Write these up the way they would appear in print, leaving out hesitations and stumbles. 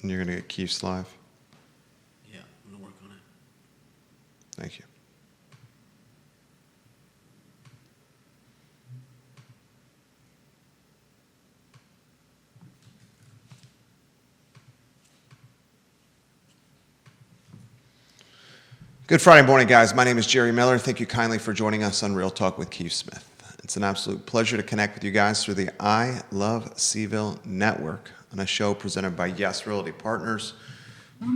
And you're going to get Keith's live? Yeah, I'm going to work on it. Thank you. Good Friday morning, guys. My name is Jerry Miller. Thank you kindly for joining us on Real Talk with Keith Smith. It's an absolute pleasure to connect with you guys through the I Love CVille Network on a show presented by Yes Realty Partners,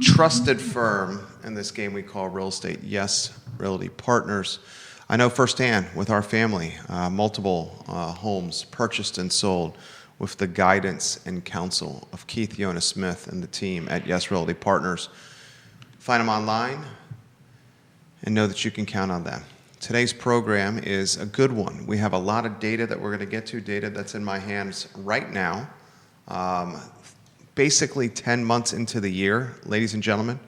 trusted firm in this game we call real estate. Yes Realty Partners. I know firsthand with our family, multiple homes purchased and sold with the guidance and counsel of Keith Yonna Smith and the team at Yes Realty Partners. Find them online and know that you can count on them. Today's program is a good one. We have a lot of data that we're going to get to, data that's in my hands right now. Basically 10 months into the year, ladies and gentlemen,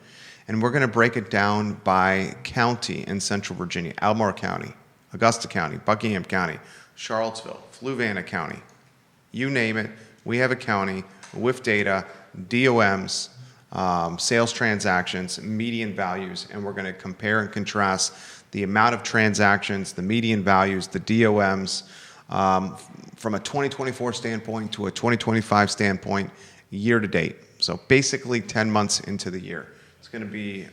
and we're going to break it down by county in Central Virginia: Albemarle County, Augusta County, Buckingham County, Charlottesville, Fluvanna County. You name it, we have a county with data, DOMs, sales transactions, median values, and we're going to compare and contrast the amount of transactions, the median values, the DOMs, from a 2024 standpoint to a 2025 standpoint, year to date. So basically 10 months into the year. It's going to be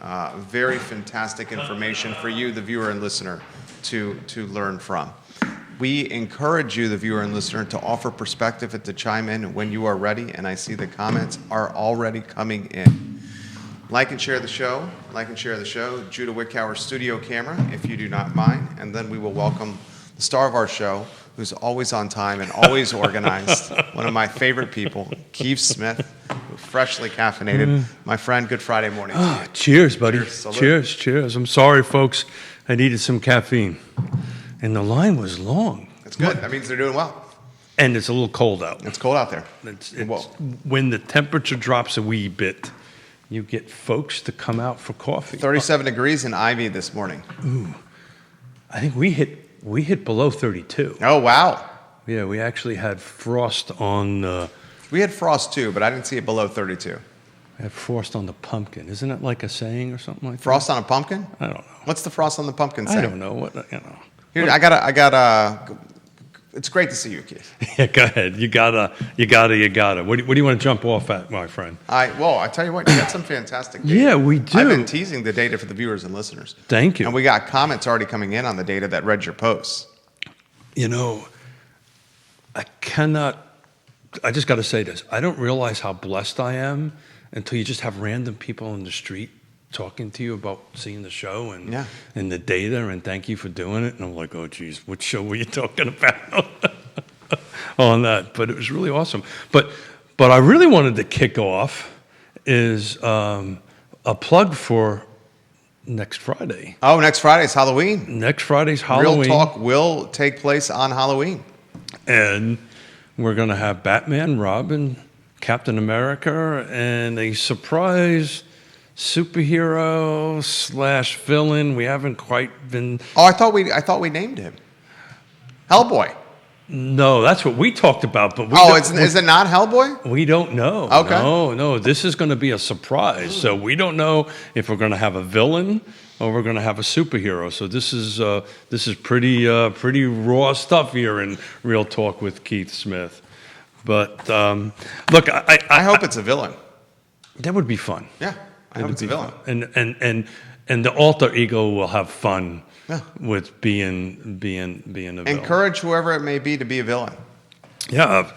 very fantastic information for you, the viewer and listener, to learn from. We encourage you, the viewer and listener, to offer perspective and to chime in when you are ready, and I see the comments are already coming in. Like and share the show. Like and share the show. Judah Wickower studio camera, if you do not mind. And then we will welcome the star of our show, who's always on time and always organized. One of my favorite people, Keith Smith, freshly caffeinated. My friend, good Friday morning to you. Cheers, buddy. Cheers. Cheers. I'm sorry, folks. I needed some caffeine. And the line was long. That's good. That means they're doing well. And it's a little cold out. It's cold out there. It's Whoa. when the temperature drops a wee bit, you get folks to come out for coffee. 37 degrees in Ivy this morning. Ooh. I think we hit below 32. Oh, wow. Yeah, we actually had frost on We had frost too, but I didn't see it below 32. we had frost on the pumpkin. Isn't it like a saying or something like Frost on a pumpkin? that? I don't know. What's the frost on the pumpkin say? I don't know what Here, I got it's great to see you, Keith. Yeah, go ahead. You gotta. What do you want to jump off at, my friend? I tell you what, you got some fantastic data. Yeah, we do. I've been teasing the data for the viewers and listeners. Thank you. And we got comments already coming in on the data that read your posts. You know, I just got to say this. I don't realize how blessed I am until you just have random people in the street talking to you about seeing the show and the data, and thank you for doing it. And I'm like, oh, geez, what show were you talking about on that? But it was really awesome. But I really wanted to kick off is a plug for next Friday. Oh, next Friday's Halloween. Next Friday's Halloween. Real Talk will take place on Halloween. And we're going to have Batman, Robin, Captain America, and a surprise superhero / villain. We haven't quite been. Oh, I thought we named him Hellboy. No, that's what we talked about. But is it not Hellboy? We don't know. Okay. No. This is going to be a surprise. So we don't know if we're going to have a villain or we're going to have a superhero. So this is pretty raw stuff here in Real Talk with Keith Smith. But look, I hope it's a villain. That would be fun. Yeah, I hope it's a villain. And the alter ego will have fun with being a villain. Encourage whoever it may be to be a villain. Yeah.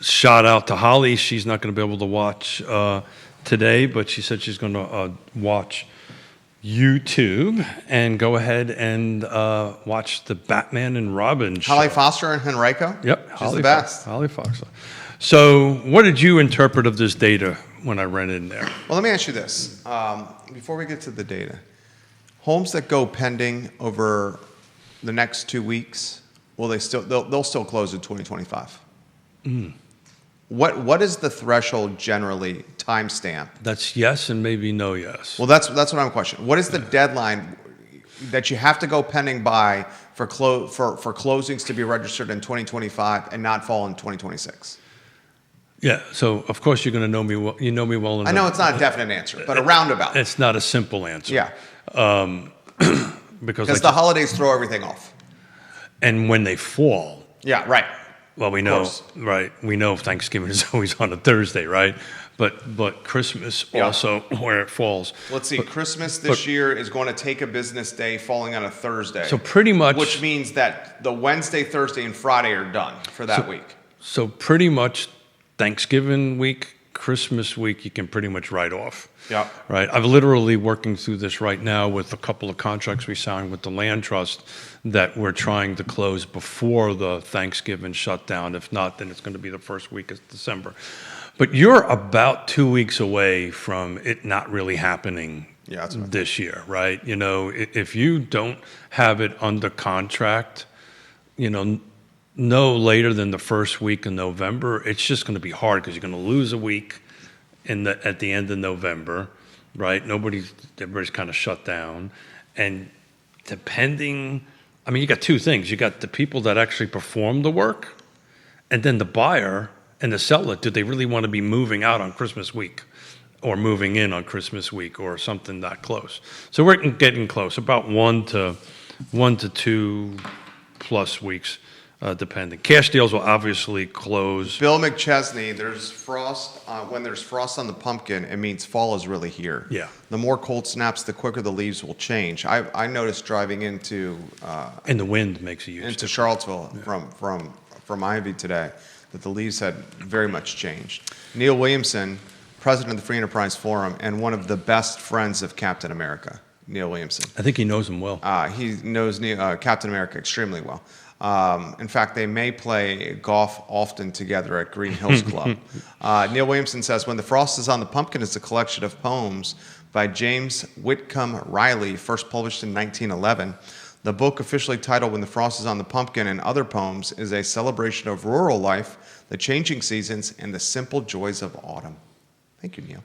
Shout out to Holly. She's not going to be able to watch today, but she said she's going to watch YouTube and go ahead and watch the Batman and Robin show. Holly Foster and Henrico? Yep. She's the best. Holly Foster. So what did you interpret of this data when I ran in there? Well, let me ask you this. Before we get to the data, homes that go pending over the next 2 weeks, they'll still close in 2025. What is the threshold generally timestamp? That's yes and maybe no yes. Well, that's what I'm questioning. What is the deadline that you have to go pending by for closings to be registered in 2025 and not fall in 2026? Yeah. So of course you're going to know me well. You know me well enough. I know it's not a definite answer, but a roundabout. It's not a simple answer. Yeah. Because Because the holidays throw everything off. and when they fall, Yeah, right. well, we know, course. right? We know Thanksgiving is always on a Thursday, right? But Christmas Yeah. also where it falls. Let's see. Christmas this year is going to take a business day falling on a Thursday. So pretty much, Which means that the Wednesday, Thursday, and Friday are done for that week. so pretty much Thanksgiving week, Christmas week, you can pretty much write off. Yep. Right. I'm literally working through this right now with a couple of contracts we signed with the land trust that we're trying to close before the Thanksgiving shutdown. If not, then it's going to be the first week of December. But you're about 2 weeks away from it not really happening Yeah, that's what I this year, right? You know, if you don't have it under contract, you know, no later than the first week of November, it's just going to be hard because you're going to lose a week at the end of November, right? Everybody's kind of shut down, and depending, I mean, you got two things: you got the people that actually perform the work, and then the buyer and the seller. Do they really want to be moving out on Christmas week, or moving in on Christmas week, or something that close? So we're getting close, about 1 to 2 plus weeks. Depending. Cash deals will obviously close. Bill McChesney, there's frost. When there's frost on the pumpkin, it means fall is really here. Yeah. The more cold snaps, the quicker the leaves will change. I noticed driving into And the wind makes a huge into difference. Charlottesville from Ivy today that the leaves had very much changed. Neil Williamson, president of the Free Enterprise Forum and one of the best friends of Captain America, Neil Williamson. I think he knows them well. He knows Captain America extremely well. In fact, they may play golf often together at Green Hills Club. Neil Williamson says, "When the Frost is on the Pumpkin" is a collection of poems by James Whitcomb Riley, first published in 1911. The book, officially titled When the Frost is on the Pumpkin and Other Poems, is a celebration of rural life, the changing seasons, and the simple joys of autumn. Thank you, Neil.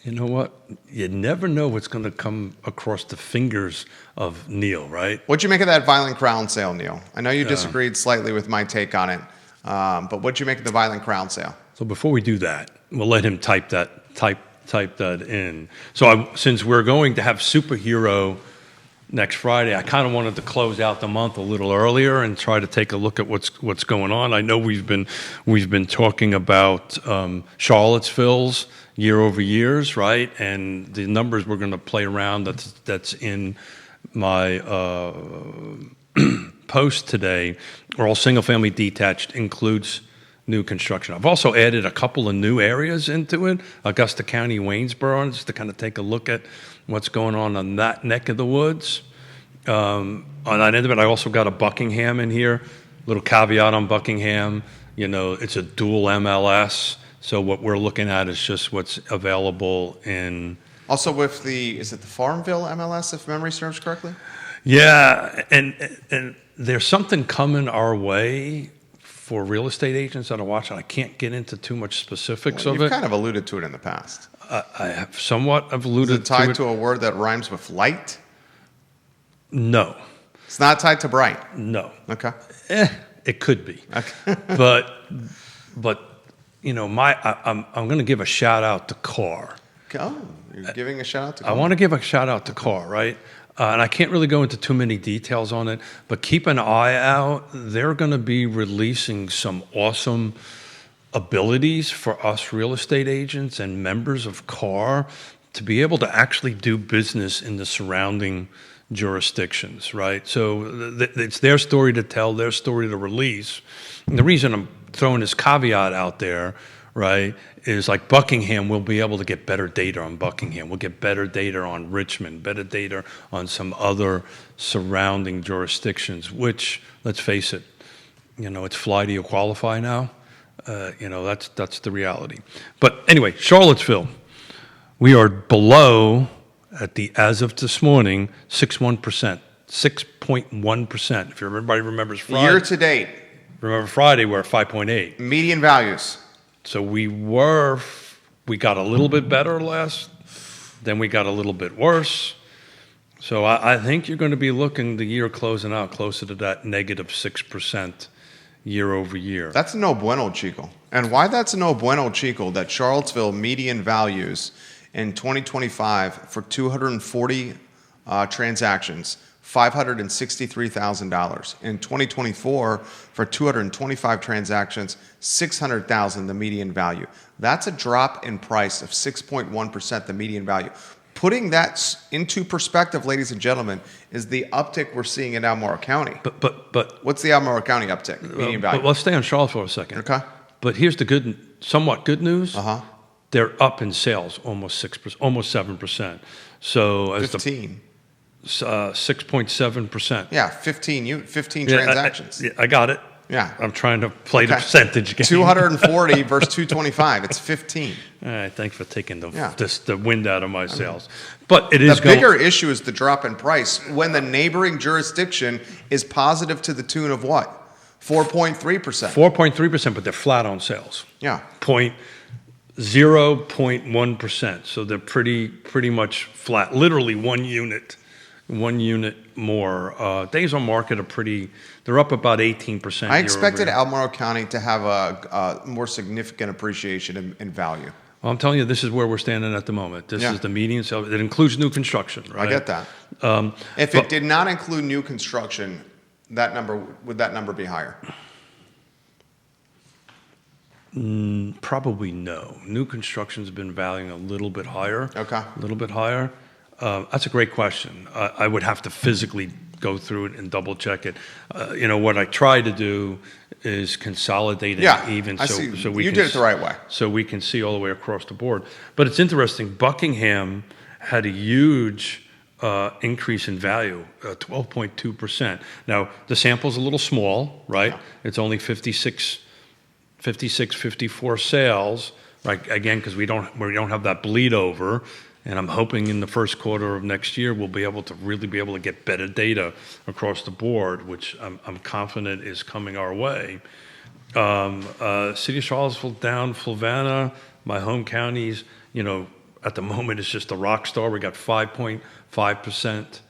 You know what? You never know what's going to come across the fingers of Neil, right? What'd you make of that Violent Crown sale, Neil? I know you disagreed slightly with my take on it, but what'd you make of the Violent Crown sale? So before we do that, we'll let him type that in. So since we're going to have Superhero next Friday, I kind of wanted to close out the month a little earlier and try to take a look at what's going on. I know we've been talking about Charlottesville's year over years, right? And the numbers we're going to play around that's in my post today are all single family detached, includes new construction. I've also added a couple of new areas into it, Augusta County, Waynesboro, just to kind of take a look at what's going on that neck of the woods. On that end of it, I also got a Buckingham in here. Little caveat on Buckingham, you know, it's a dual MLS. So what we're looking at is just what's available in. Also with is it the Farmville MLS, if memory serves correctly? Yeah, and there's something coming our way for real estate agents that are watching. I can't get into too much specifics of You've it. kind of alluded to it in the past. I have somewhat Is alluded it tied to it. to a word that rhymes with light? No, It's not tied to bright. no. Okay. It could be. Okay. But you know, I'm going to give a shout out to Carr. Oh, you're giving a shout out to I want to give a shout out to Carr, right? And I can't really go into too many details on it, but keep an eye out. They're going to be releasing some awesome abilities for us real estate agents and members of Carr to be able to actually do business in the surrounding jurisdictions, right? So it's their story to tell, their story to release. And the reason I'm throwing this caveat out there, right, is like Buckingham, we'll be able to get better data on Buckingham. We'll get better data on Richmond, better data on some other surrounding jurisdictions, which, let's face it, you know, it's fly to you qualify now. You know, that's the reality. But anyway, Charlottesville, we are below, as of this morning, 6.1%. If everybody remembers Friday. Year to date, Remember Friday, we're at 5.8. median values. So we got a little bit better then we got a little bit worse. So I think you're going to be looking the year closing out closer to that negative 6% year over year. That's no bueno, Chico. And why that's no bueno, Chico, that Charlottesville median values in 2025 for 240 transactions, $563,000. In 2024, for 225 transactions, $600,000 the median value. That's a drop in price of 6.1% the median value. Putting that into perspective, ladies and gentlemen, is the uptick we're seeing in Albemarle County. But What's the Albemarle County uptick, median value? But let's stay on Charlottesville for a second. Okay. But here's the somewhat good news. Uh-huh. They're up in sales almost 6%, almost 7%. So as 15. 6.7%. Yeah, 15 transactions. I got it. Yeah. I'm trying to play the percentage game. 240 versus 225. It's 15. All right, thanks for taking the Yeah. the wind out of my sails. But it is The bigger issue is the drop in price when the neighboring jurisdiction is positive to the tune of what? 4.3%. 4.3%, but they're flat on sales. Yeah. 0.1%. So they're pretty much flat. Literally one unit more. Days on market are they're up about 18%. I expected year over year. Albemarle County to have a more significant appreciation in value. Well, I'm telling you, this is where we're standing at the moment. This Yeah. is the median sale. It includes new construction, right? I get that. If but- it did not include new construction, would that number be higher? Probably no. New construction's been valuing a little bit higher. Okay. A little bit higher. That's a great question. I would have to physically go through it and double check it. What I try to do is consolidate it even I so see. we You can did it the right way. so we can see all the way across the board. But it's interesting. Buckingham had a huge increase in value, 12.2%. Now the sample's a little small, right? Yeah. It's only 54 sales, right? Again, because we don't have that bleed over. And I'm hoping in the first quarter of next year, we'll be able to get better data across the board, which I'm confident is coming our way. City of Charlottesville down, Fluvanna, my home counties, at the moment it's just a rock star. We got 5.5%,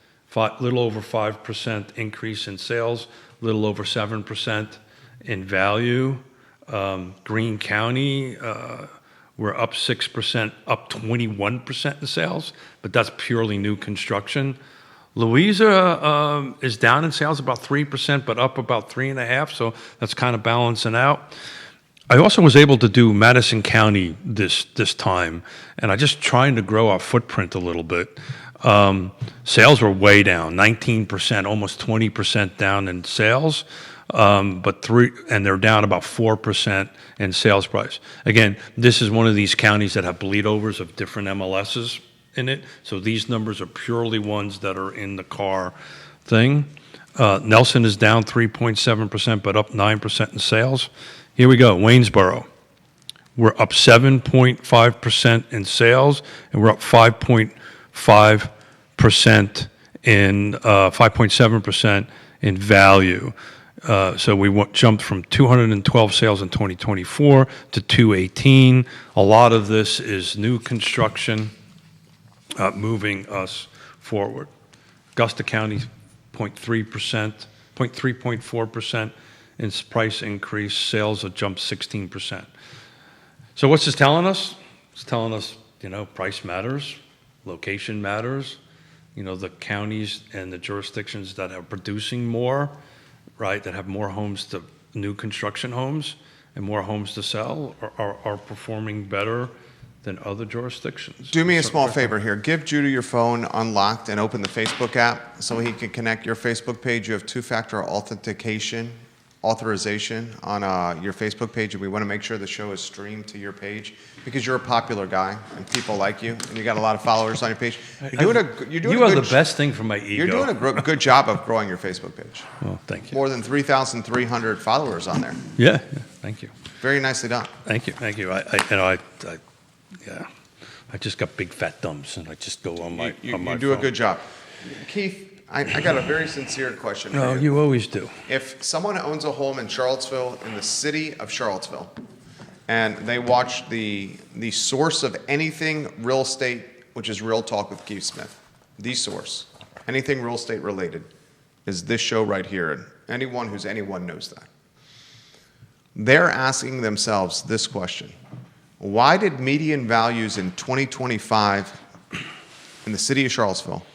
little over 5% increase in sales, little over 7% in value. Greene County, we're up 6%, up 21% in sales, but that's purely new construction. Louisa is down in sales about 3%, but up about 3.5%, so that's kind of balancing out. I also was able to do Madison County this time, and I just trying to grow our footprint a little bit. Sales were way down, 19%, almost 20% down in sales. And they're down about 4% in sales price. Again, this is one of these counties that have bleed overs of different MLSs in it. So these numbers are purely ones that are in the car thing. Nelson is down 3.7%, but up 9% in sales. Here we go, Waynesboro. We're up 7.5% in sales, and we're up 5.7% in value. So we jumped from 212 sales in 2024 to 218. A lot of this is new construction moving us forward. Augusta County, 3.4% in price increase. Sales have jumped 16%. So what's this telling us? It's telling us, price matters, location matters. The counties and the jurisdictions that are producing more, right, that have more homes to new construction homes and more homes to sell are performing better than other jurisdictions. Do me a small favor here. Give Judah your phone unlocked and open the Facebook app so he can connect your Facebook page. You have two-factor authorization on your Facebook page, and we want to make sure the show is streamed to your page because you're a popular guy and people like you, and you got a lot of followers on your page. You are the best thing for my ego. You're doing a good job of growing your Facebook page. Well, thank you. More than 3,300 followers on there. Yeah, thank you. Very nicely done. Thank you. I just got big fat thumbs, and I just go on my You on my do a phone. good job. Keith, I got a very sincere question No, for you. you always do. If someone owns a home in Charlottesville, in the city of Charlottesville, and they watch the source of anything real estate, which is Real Talk with Keith Smith, the source, anything real estate related, is this show right here. And anyone knows that. they're asking themselves this question. Why did median values in 2025 in the city of Charlottesville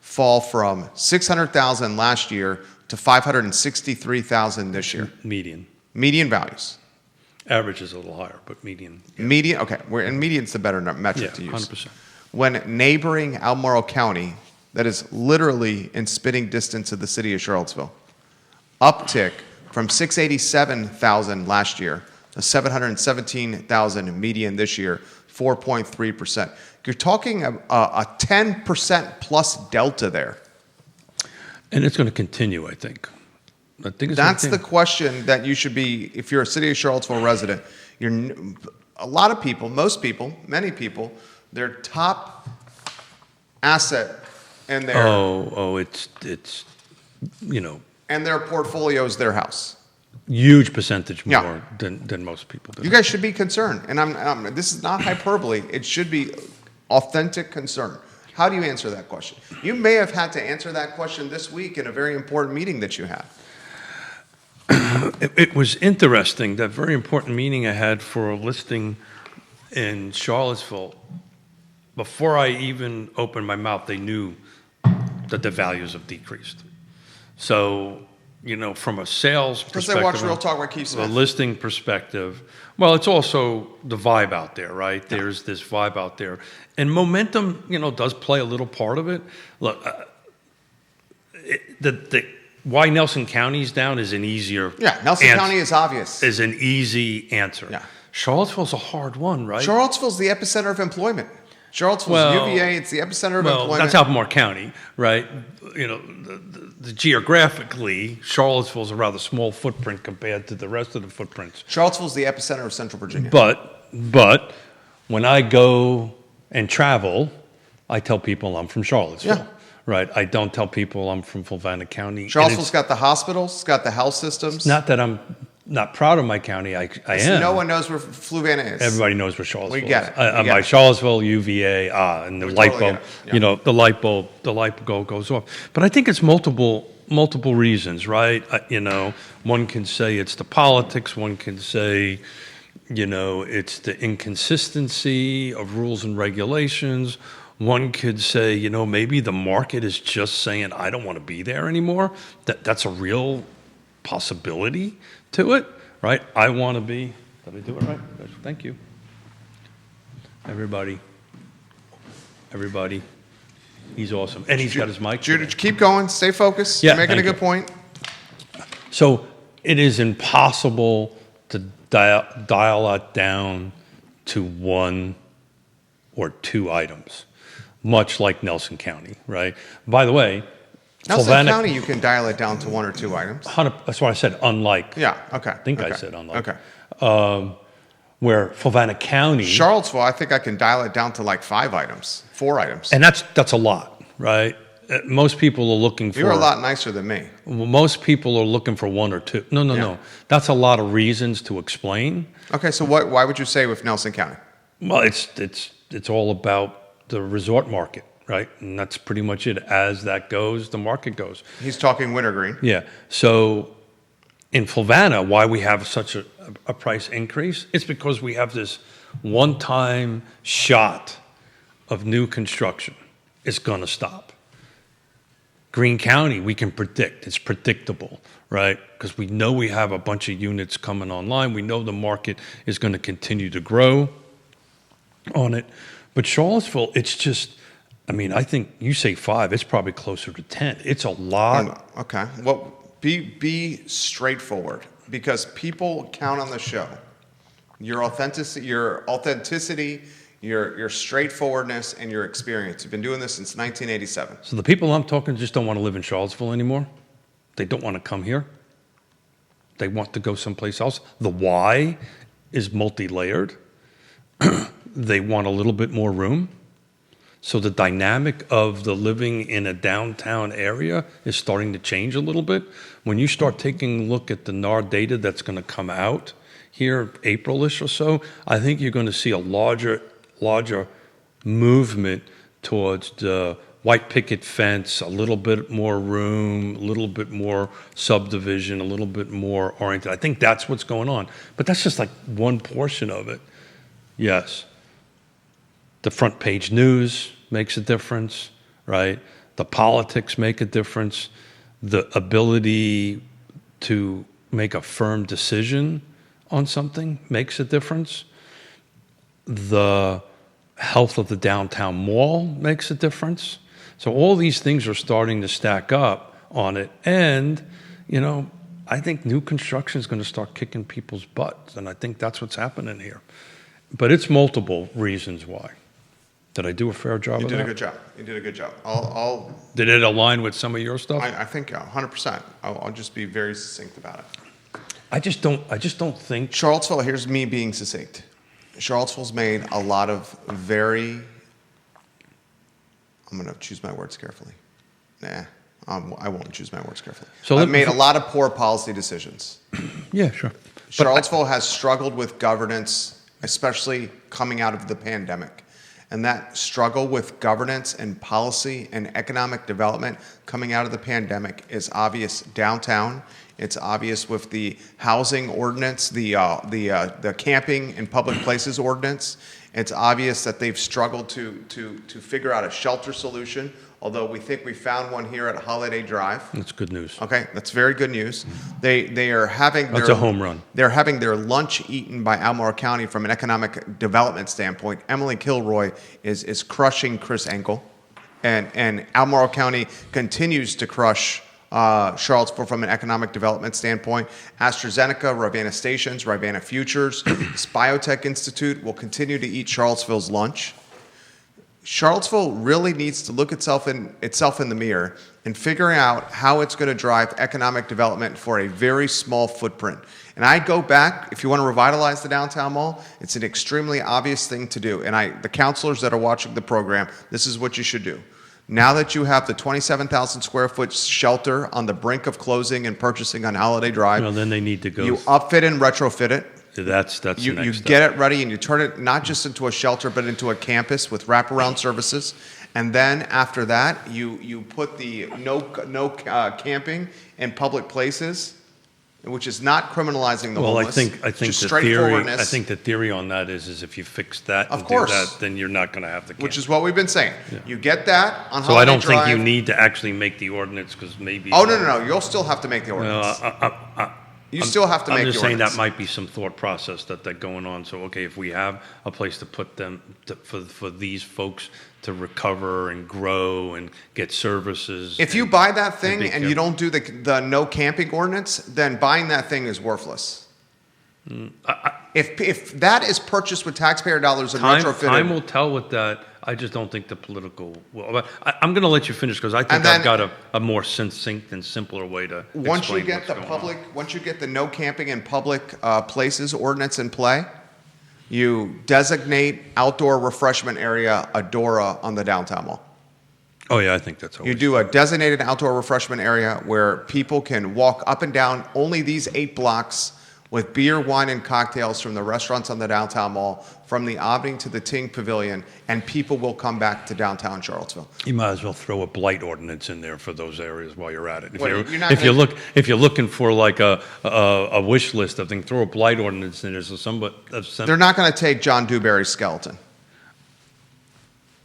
fall from 600,000 last year to 563,000 this year? Median. Median values. Average is a little higher, but median. Median, okay, and median's the better metric Yeah, to use. 100%. When neighboring Albemarle County, that is literally in spitting distance of the city of Charlottesville, uptick from 687,000 last year to 717,000 median this year, 4.3%. You're talking a 10% plus delta there. And it's going to continue, I think. I think it's That's gonna the question that you should be, if you're a city of Charlottesville resident. A lot of people, most people, many people, their top asset in their it's you know, and their portfolio is their house. huge percentage Yeah. more than most people do. You guys should be concerned, and this is not hyperbole. It should be authentic concern. How do you answer that question? You may have had to answer that question this week in a very important meeting that you had. It was interesting, that very important meeting I had for a listing in Charlottesville. Before I even opened my mouth, they knew that the values have decreased. So, you know, from a sales Because perspective, they watch Real Talk with Keith a Smith. listing perspective, well, it's also the vibe out there, right? There's this vibe out there. And momentum, you know, does play a little part of it. Look, why Nelson County's down is an easier Yeah, Nelson answer. County is obvious. Is an easy answer. Yeah. Charlottesville's a hard one, right? Charlottesville's the epicenter of employment. Charlottesville's Well- UVA, it's the epicenter of Well, employment. that's Albemarle County, right? You know, the geographically, Charlottesville's a rather small footprint compared to the rest of the footprints. Charlottesville's the epicenter of Central Virginia. But when I go and travel, I tell people I'm from Charlottesville, Yeah. right? I don't tell people I'm from Fulvana County. And Charlottesville's it's got the hospitals, it's got the health systems. not that I'm not proud of my county. I am. No one knows where Fluvanna is. Everybody knows where Charlottesville We get is. it. We I'm get by it. Charlottesville, UVA, and the We light totally bulb, get it. Yeah. you know, the light bulb goes off. But I think it's multiple reasons, right? You know, one can say it's the politics. One can say, you know, it's the inconsistency of rules and regulations. One could say, you know, maybe the market is just saying, I don't want to be there anymore. That's a real possibility to it. Right? I want to be. Did I do it right? Thank you. Everybody. He's awesome. And he's got his mic. Judah, keep going. Stay focused. Yeah, You're making a thank good point. So it is impossible to dial that down to one or two items, much like Nelson County, right? By the way, Nelson Fulvana- County, you can dial it down to one or two items. That's why I said unlike. Yeah, okay. I think I okay, said unlike. Okay. Where Fulvana County. Charlottesville, I think I can dial it down to like 5 items, 4 items. And that's a lot, right? Most people are looking for. You're a lot nicer than me. Most people are looking for one or two. No. That's a lot of reasons to explain. Okay, so why would you say with Nelson County? Well, it's all about the resort market, right? And that's pretty much it. As that goes, the market goes. He's talking wintergreen. Yeah. So in Fulvana, why we have such a price increase? It's because we have this one-time shot of new construction. It's going to stop. Greene County, we can predict. It's predictable, right? Because we know we have a bunch of units coming online. We know the market is going to continue to grow on it. But Charlottesville, it's just, I mean, I think you say 5, it's probably closer to 10. It's a lot. Okay. Well, be straightforward because people count on the show. Your authenticity, your straightforwardness, and your experience. You've been doing this since 1987. So the people I'm talking just don't want to live in Charlottesville anymore. They don't want to come here. They want to go someplace else. The why is multi-layered. They want a little bit more room. So the dynamic of the living in a downtown area is starting to change a little bit. When you start taking a look at the NAR data that's going to come out here, April-ish or so, I think you're going to see a larger movement towards the white picket fence, a little bit more room, a little bit more subdivision, a little bit more oriented. I think that's what's going on. But that's just like one portion of it. Yes. The front page news makes a difference, right? The politics make a difference. The ability to make a firm decision on something makes a difference. The health of the downtown mall makes a difference. So all these things are starting to stack up on it. And, I think new construction is going to start kicking people's butts. And I think that's what's happening here. But it's multiple reasons why. Did I do a fair job You of did that? a good job. You did a good job. I'll Did it align with some of your stuff? I think 100%. I'll just be very succinct about it. I just don't think. Charlottesville, here's me being succinct. Charlottesville's made a lot of I'm going to choose my words carefully. I won't choose my words carefully. So I've made a lot of poor policy decisions. Yeah, sure. Charlottesville has struggled with governance, especially coming out of the pandemic. And that struggle with governance and policy and economic development coming out of the pandemic is obvious downtown. It's obvious with the housing ordinance, the camping in public places ordinance. It's obvious that they've struggled to figure out a shelter solution, although we think we found one here at Holiday Drive. That's good news. Okay, that's very good news. They are having That's a home run. They're having their lunch eaten by Albemarle County from an economic development standpoint. Emily Kilroy is crushing Chris Enkel, and Albemarle County continues to crush Charlottesville from an economic development standpoint. AstraZeneca, Rivanna Stations, Rivanna Futures, this Biotech Institute will continue to eat Charlottesville's lunch. Charlottesville really needs to look itself in the mirror and figuring out how it's going to drive economic development for a very small footprint. And I go back, if you want to revitalize the downtown mall, it's an extremely obvious thing to do. And the counselors that are watching the program, this is what you should do. Now that you have the 27,000 square foot shelter on the brink of closing and purchasing on Holiday Drive, Well, then they need to go. you upfit and retrofit it. That's the You next step. get it ready and you turn it not just into a shelter, but into a campus with wraparound services. And then after that, you put the no camping in public places, which is not criminalizing the Well, I homeless. think just the theory. straightforwardness, I think the theory on that is if you fix that Of and course. do that, then you're not going to have the. which is what we've been saying. Yeah. You get that on So Holiday I don't think you Drive. need to actually make the ordinance because maybe. Oh no! You'll still have to make the No, ordinance. You still have to I'm make just the saying ordinance. that might be some thought process that going on. So, okay, if we have a place to put them, for these folks to recover and grow and get services. If you and- buy that thing be and you don't do the no camping ordinance, then buying that thing is worthless. If that is purchased with taxpayer dollars and Time retrofitted, will tell with that. I just don't think the political will. But I'm going to let you finish because I think And then- I've got a more succinct and simpler way to once you explain get what's the going public, on. once you get the no camping in public places ordinance in play, you designate outdoor refreshment area Adora on the downtown mall. Oh yeah, I think that's You always. do a designated outdoor refreshment area where people can walk up and down only these 8 blocks with beer, wine, and cocktails from the restaurants on the downtown mall, from the Omni to the Ting Pavilion, and people will come back to downtown Charlottesville. You might as well throw a blight ordinance in there for those areas while you're at it. If Well, you're, you're not if you're gonna- if you're looking for like a wish list of things, throw a blight ordinance in there. So somebody. They're not going to take John Dewberry's skeleton.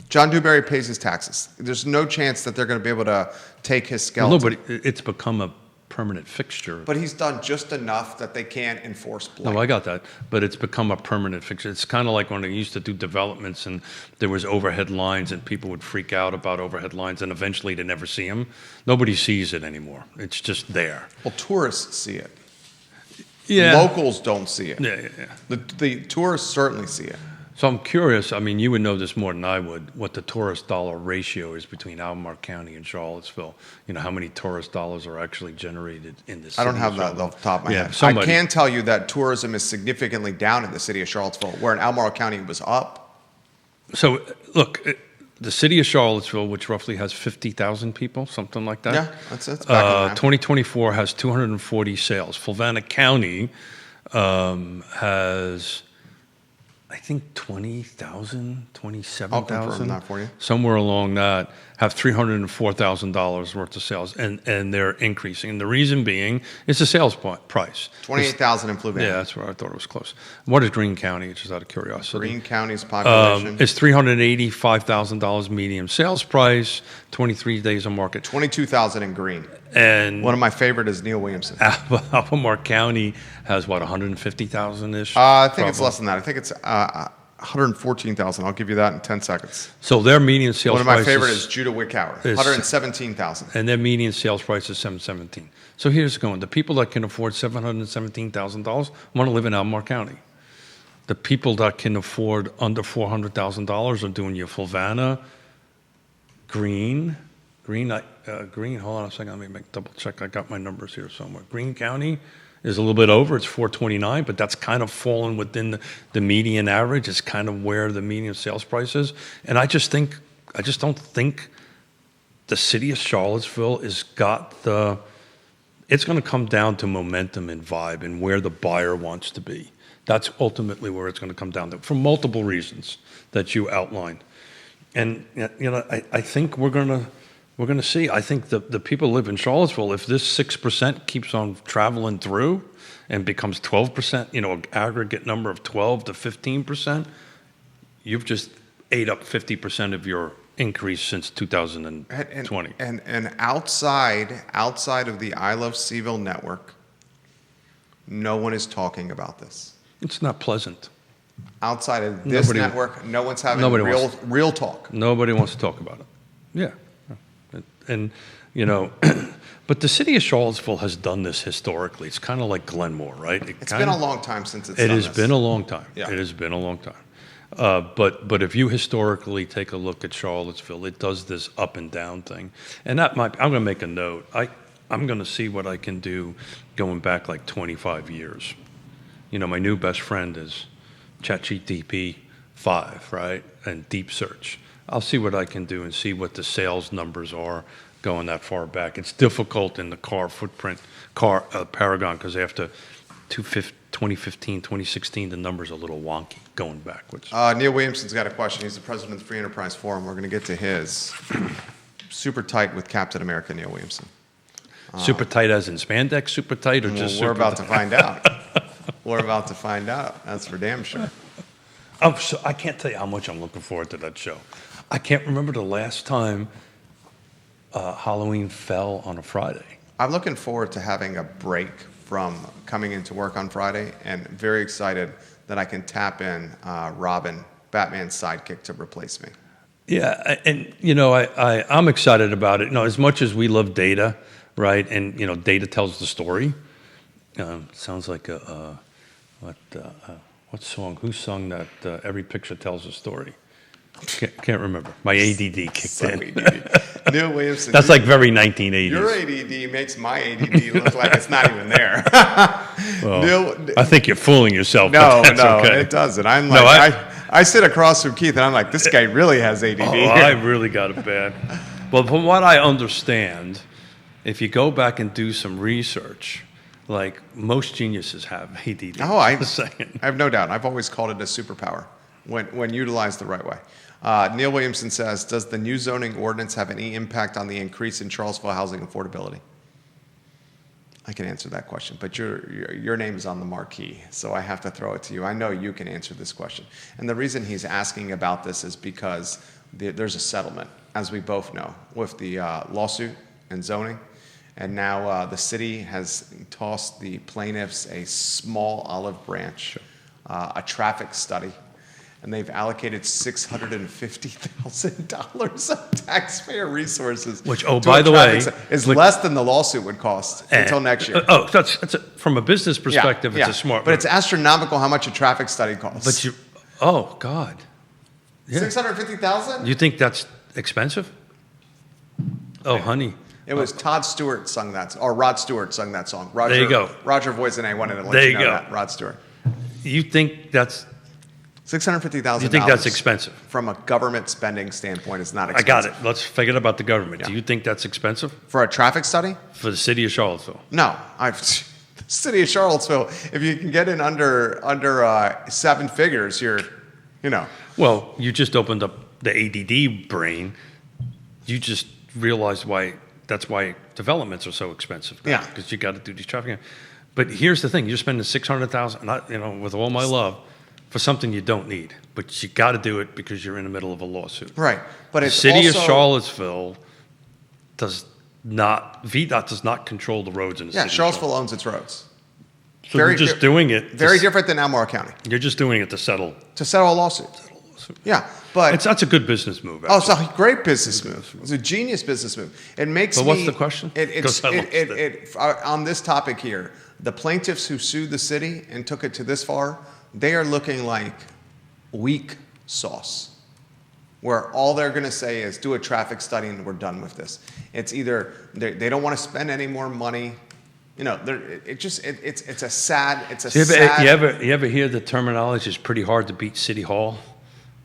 John Dewberry pays his taxes. There's no chance that they're going to be able to take his skeleton. No, but it's become a permanent fixture. But he's done just enough that they can't enforce blight. No, I got that. But it's become a permanent fixture. It's kind of like when they used to do developments and there was overhead lines and people would freak out about overhead lines and eventually they never see them. Nobody sees it anymore. It's just there. Well, tourists see it. Yeah. Locals don't see it. Yeah. The tourists certainly see it. So I'm curious, I mean, you would know this more than I would, what the tourist dollar ratio is between Albemarle County and Charlottesville. You know, how many tourist dollars are actually generated in this I don't city have of that off the top of my Yeah, head. somebody- I can tell you that tourism is significantly down in the city of Charlottesville, where in Albemarle County it was up. So, look, the city of Charlottesville, which roughly has 50,000 people, something like that. Yeah, that's back in line. 2024 has 240 sales. Fluvanna County has I think 20,000, I'll 27,000. confirm that for you. Somewhere along that, have $304,000 worth of sales, and they're increasing. And the reason being, it's a sales price. 28,000 in Fluvanna. Yeah, that's where I thought it was close. What is Greene County, just out of curiosity? Greene County's population. It's $385,000 median sales price, 23 days on market. 22,000 in Greene. And One of my favorite is Neil Williamson. Albemarle County has, what, 150,000-ish? I think it's less than that. I think it's 114,000. I'll give you that in 10 seconds. So their median sales One of my price favorite is Judah Wickower, is- 117,000. and their median sales price is $717. So here's going. The people that can afford $717,000 want to live in Albemarle County. The people that can afford under $400,000 are doing your Fluvanna, Greene. Hold on a second. Let me double check. I got my numbers here somewhere. Greene County is a little bit over. It's 429, but that's kind of fallen within the median average. It's kind of where the median sales price is. And I just don't think the city of Charlottesville has got the. It's going to come down to momentum and vibe and where the buyer wants to be. That's ultimately where it's going to come down to, for multiple reasons that you outlined. And I think we're going to see. I think the people who live in Charlottesville, if this 6% keeps on traveling through and becomes 12%, an aggregate number of 12 to 15%, you've just ate up 50% of your increase since 2020. And outside of the I Love CVille Network, no one is talking about this. It's not pleasant. Outside of this Nobody- network, no one's having nobody wants- real talk. Nobody wants to talk about it. Yeah. And but the city of Charlottesville has done this historically. It's kind of like Glenmore, right? It's been a long time since it's It done has this. been a long time. Yeah. It has been a long time. But if you historically take a look at Charlottesville, it does this up and down thing. And I'm going to make a note. I'm going to see what I can do going back like 25 years. My new best friend is ChatGPT 5, right? And deep search. I'll see what I can do and see what the sales numbers are going that far back. It's difficult in the car Paragon, because after 2015, 2016, the numbers are a little wonky going backwards. Neil Williamson's got a question. He's the president of the Free Enterprise Forum. We're going to get to his. Super tight with Captain America, Neil Williamson. Super tight as in spandex, super tight, or just We're super about tight? to find out. We're about to find out. That's for damn sure. So I can't tell you how much I'm looking forward to that show. I can't remember the last time Halloween fell on a Friday. I'm looking forward to having a break from coming into work on Friday, and very excited that I can tap in Robin, Batman's sidekick, to replace me. Yeah, and I'm excited about it. As much as we love data, right? And data tells the story. Sounds like what song? Who sung that? Every picture tells a story. Can't remember. My ADD kicked So in. ADD. Neil Williamson. That's like very 1980s. Your ADD makes my ADD look like it's not even there. Well, I think you're fooling yourself. No, but that's okay. it doesn't. I'm like, I sit across from Keith and I'm like, this guy really has ADD. I really got it bad. Well, from what I understand, if you go back and do some research, like most geniuses have ADD. Oh, I Just saying. have no doubt. I've always called it a superpower when utilized the right way. Neil Williamson says, does the new zoning ordinance have any impact on the increase in Charlottesville housing affordability? I can answer that question, but your name is on the marquee, so I have to throw it to you. I know you can answer this question. And the reason he's asking about this is because there's a settlement, as we both know, with the lawsuit and zoning. And now the city has tossed the plaintiffs a small olive branch, a traffic study, and they've allocated $650,000 of taxpayer resources. Which, to by a the traffic way, study. Is less than the lawsuit would cost until next year. That's from a business perspective, it's a smart but move. it's astronomical how much a traffic study costs. But God. Yeah. $650,000? You think that's expensive? Oh, honey. It was Todd Stewart sung that, or Rod Stewart sung that song. Roger, There you go. Roger Voisin wanted to let There you you know go. that. Rod Stewart. You think that's $650,000. You think that's expensive? From a government spending standpoint, it's not I expensive. got it. Let's forget about the government. Yeah. Do you think that's expensive For a traffic study? for the city of Charlottesville? No. The city of Charlottesville, if you can get in under 7 figures, you're You know. Well, you just opened up the ADD brain. You just realized that's why developments are so expensive. Yeah. Because you got to do these traffic. But here's the thing: you're spending $600,000, with all my love, for something you don't need. But you got to do it because you're in the middle of a lawsuit. Right. But The it's city also, of Charlottesville VDOT does not control the roads in the city. Yeah, Charlottesville owns its roads. So you're just doing it. Very different than Albemarle County. You're just doing it to settle. To settle a lawsuit. Yeah, but That's a good business move. oh, it's Actually. a great business move. It's a genius business move. It makes But me. what's the question? On this topic here, the plaintiffs who sued the city and took it to this far, they are looking like weak sauce, where all they're going to say is do a traffic study and we're done with this. It's either they don't want to spend any more money. It's a sad. You ever hear the terminology? It's pretty hard to beat City Hall,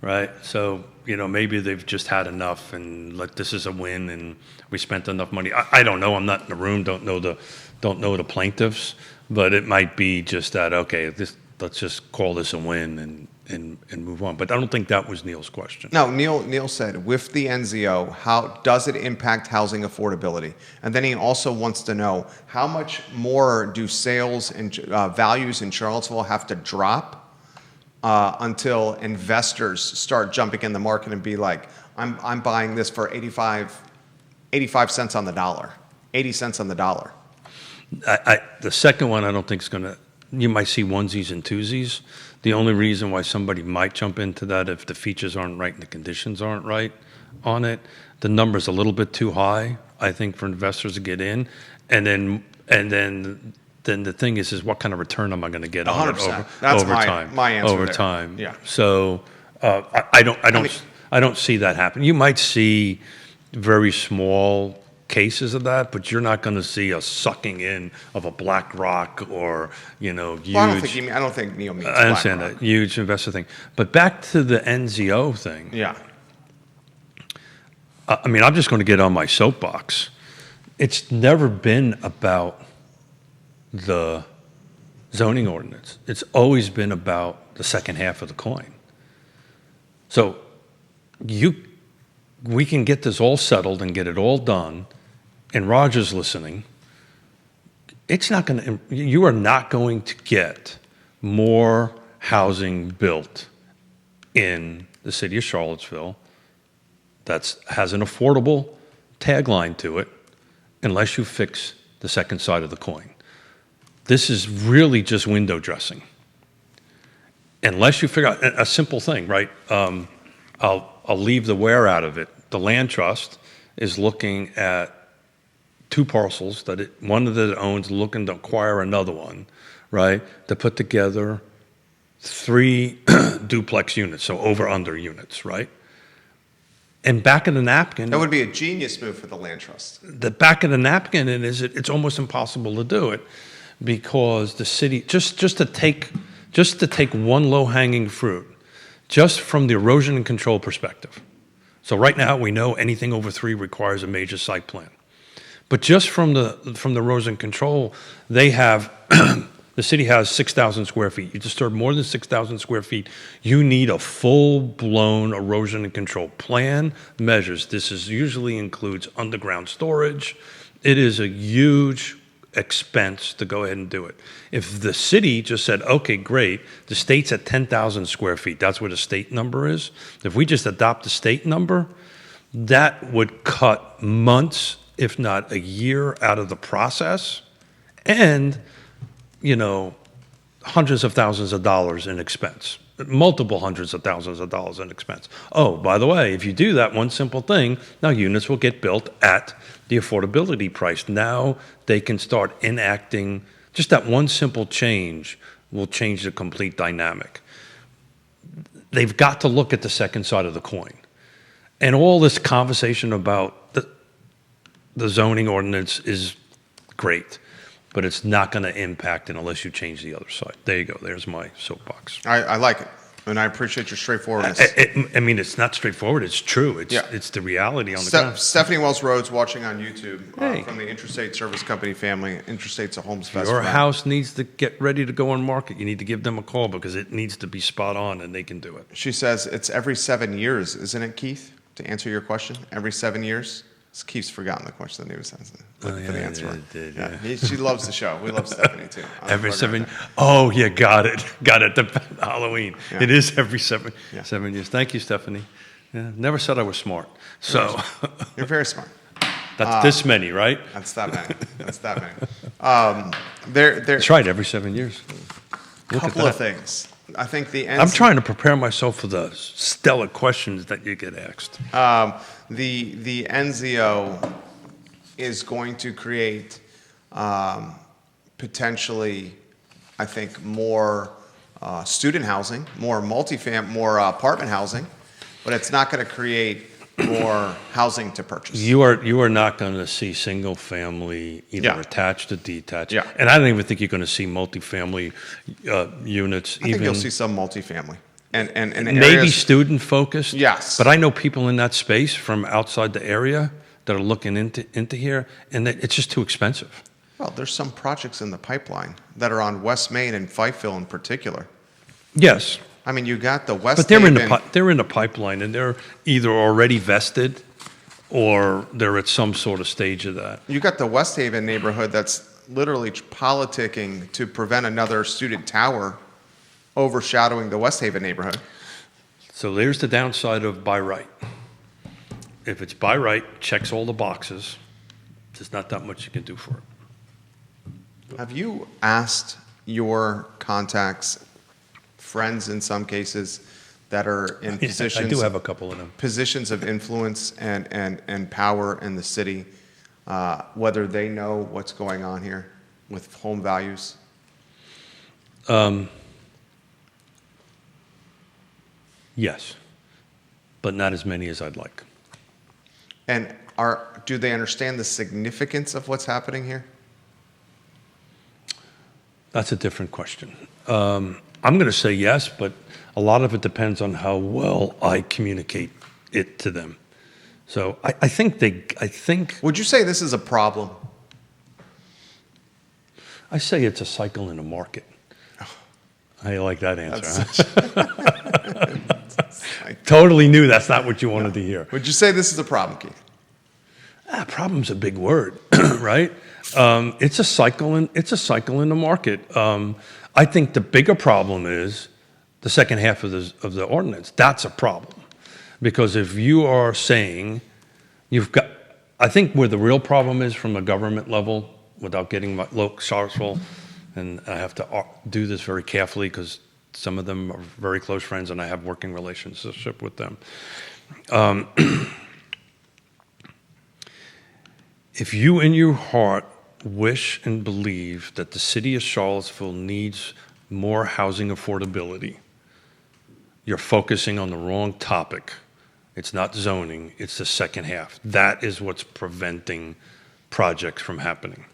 right? So maybe they've just had enough, and this is a win, and we spent enough money. I don't know. I'm not in the room. Don't know the plaintiffs, but it might be just that. Okay, let's just call this a win and move on. But I don't think that was Neil's question. No, Neil said, with the NZO, how does it impact housing affordability? And then he also wants to know, how much more do sales and values in Charlottesville have to drop until investors start jumping in the market and be like, I'm buying this for 85 cents on the dollar, 80 cents on the dollar. The second one, I don't think is going to. You might see onesies and twosies. The only reason why somebody might jump into that if the features aren't right and the conditions aren't right on it, the number's a little bit too high, I think, for investors to get in. And then the thing is what kind of return am I going to get on it 100%. That's over time? my answer over there. time. Yeah. So I don't see that happen. You might see very small cases of that, but you're not going to see a sucking in of a BlackRock or huge. Well, I don't think Neil means I understand BlackRock. that huge investor thing. But back to the NZO thing. Yeah. I'm just going to get on my soapbox. It's never been about the zoning ordinance. It's always been about the second half of the coin. So we can get this all settled and get it all done. And Roger's listening. You are not going to get more housing built in the city of Charlottesville that has an affordable tagline to it unless you fix the second side of the coin. This is really just window dressing. Unless you figure out a simple thing, right? I'll leave the where out of it. The land trust is looking at two parcels one that it owns, looking to acquire another one, right? To put together 3 duplex units, so over/under units, right? And back of the napkin, That would be a genius move for the land trust. the back of the napkin it's almost impossible to do it because the city just to take one low-hanging fruit, just from the erosion and control perspective. So right now we know anything over 3 requires a major site plan. But just from the erosion control, they have the city has 6,000 square feet. You disturb more than 6,000 square feet, you need a full-blown erosion and control plan, measures. This usually includes underground storage. It is a huge expense to go ahead and do it. If the city just said, okay, great, the state's at 10,000 square feet, that's where the state number is. If we just adopt the state number, that would cut months, if not a year, out of the process, and hundreds of thousands of dollars in expense, multiple hundreds of thousands of dollars in expense. Oh, by the way, if you do that one simple thing, now units will get built at the affordability price. Now they can start enacting, just that one simple change will change the complete dynamic. They've got to look at the second side of the coin. And all this conversation about the zoning ordinance is great, but it's not going to impact it unless you change the other side. There you go. There's my soapbox. I like it. And I appreciate your straightforwardness. I mean, it's not straightforward. It's true. It's the reality on the ground. Stephanie Wells Rhodes watching on YouTube Hey. from the Intrastate Service Company family. Intrastate's a home's best Your friend. house needs to get ready to go on market. You need to give them a call because it needs to be spot on, and they can do it. She says it's every 7 years, isn't it, Keith? To answer your question, every 7 years? Keith's forgotten the question that he was asking. Looking for the answer. She loves the show. We love Stephanie too. Every 7. Oh yeah, got it. The Halloween. Yeah. It is every 7 Yeah. 7 years. Thank you, Stephanie. Yeah, never said I was smart. So You're very smart. that's this many, right? That's that many. That's that many. That's right. Every 7 years. Look at Couple of that. things. I think the I'm trying to prepare myself for the stellar questions that you get asked. The NZO is going to create potentially, I think, more student housing, more more apartment housing, but it's not going to create more housing to purchase. You are not going to see single family either Yeah. attached or detached. Yeah. And I don't even think you're going to see multifamily units. I think you'll see some multifamily and Maybe areas, student focused. Yes. But I know people in that space from outside the area that are looking into here, and it's just too expensive. well, there's some projects in the pipeline that are on West Main and Fifeville in particular. Yes, I mean, you got the West but they're Haven. they're in the pipeline, and they're either already vested or they're at some sort of stage of that. You got the West Haven neighborhood that's literally politicking to prevent another student tower overshadowing the West Haven neighborhood. So there's the downside of by right. If it's by right, checks all the boxes, there's not that much you can do for it. Have you asked your contacts, friends in some cases, that are in I positions, do have a couple of them. positions of influence and power in the city, whether they know what's going on here with home values? Yes, but not as many as I'd like. And do they understand the significance of what's happening here? That's a different question. I'm going to say yes, but a lot of it depends on how well I communicate it to them. So I think Would you say this is a problem? I say it's a cycle in the market. How you like that answer? Huh? Totally knew that's not what you wanted to hear. Would you say this is a problem, Keith? Problem's a big word, right? It's a cycle in the market. I think the bigger problem is the second half of the ordinance. That's a problem, because if you are saying I think where the real problem is from a government level, without getting my local Charlottesville, and I have to do this very carefully because some of them are very close friends and I have working relationship with them. If you in your heart wish and believe that the city of Charlottesville needs more housing affordability, you're focusing on the wrong topic. It's not zoning, it's the second half. That is what's preventing projects from happening.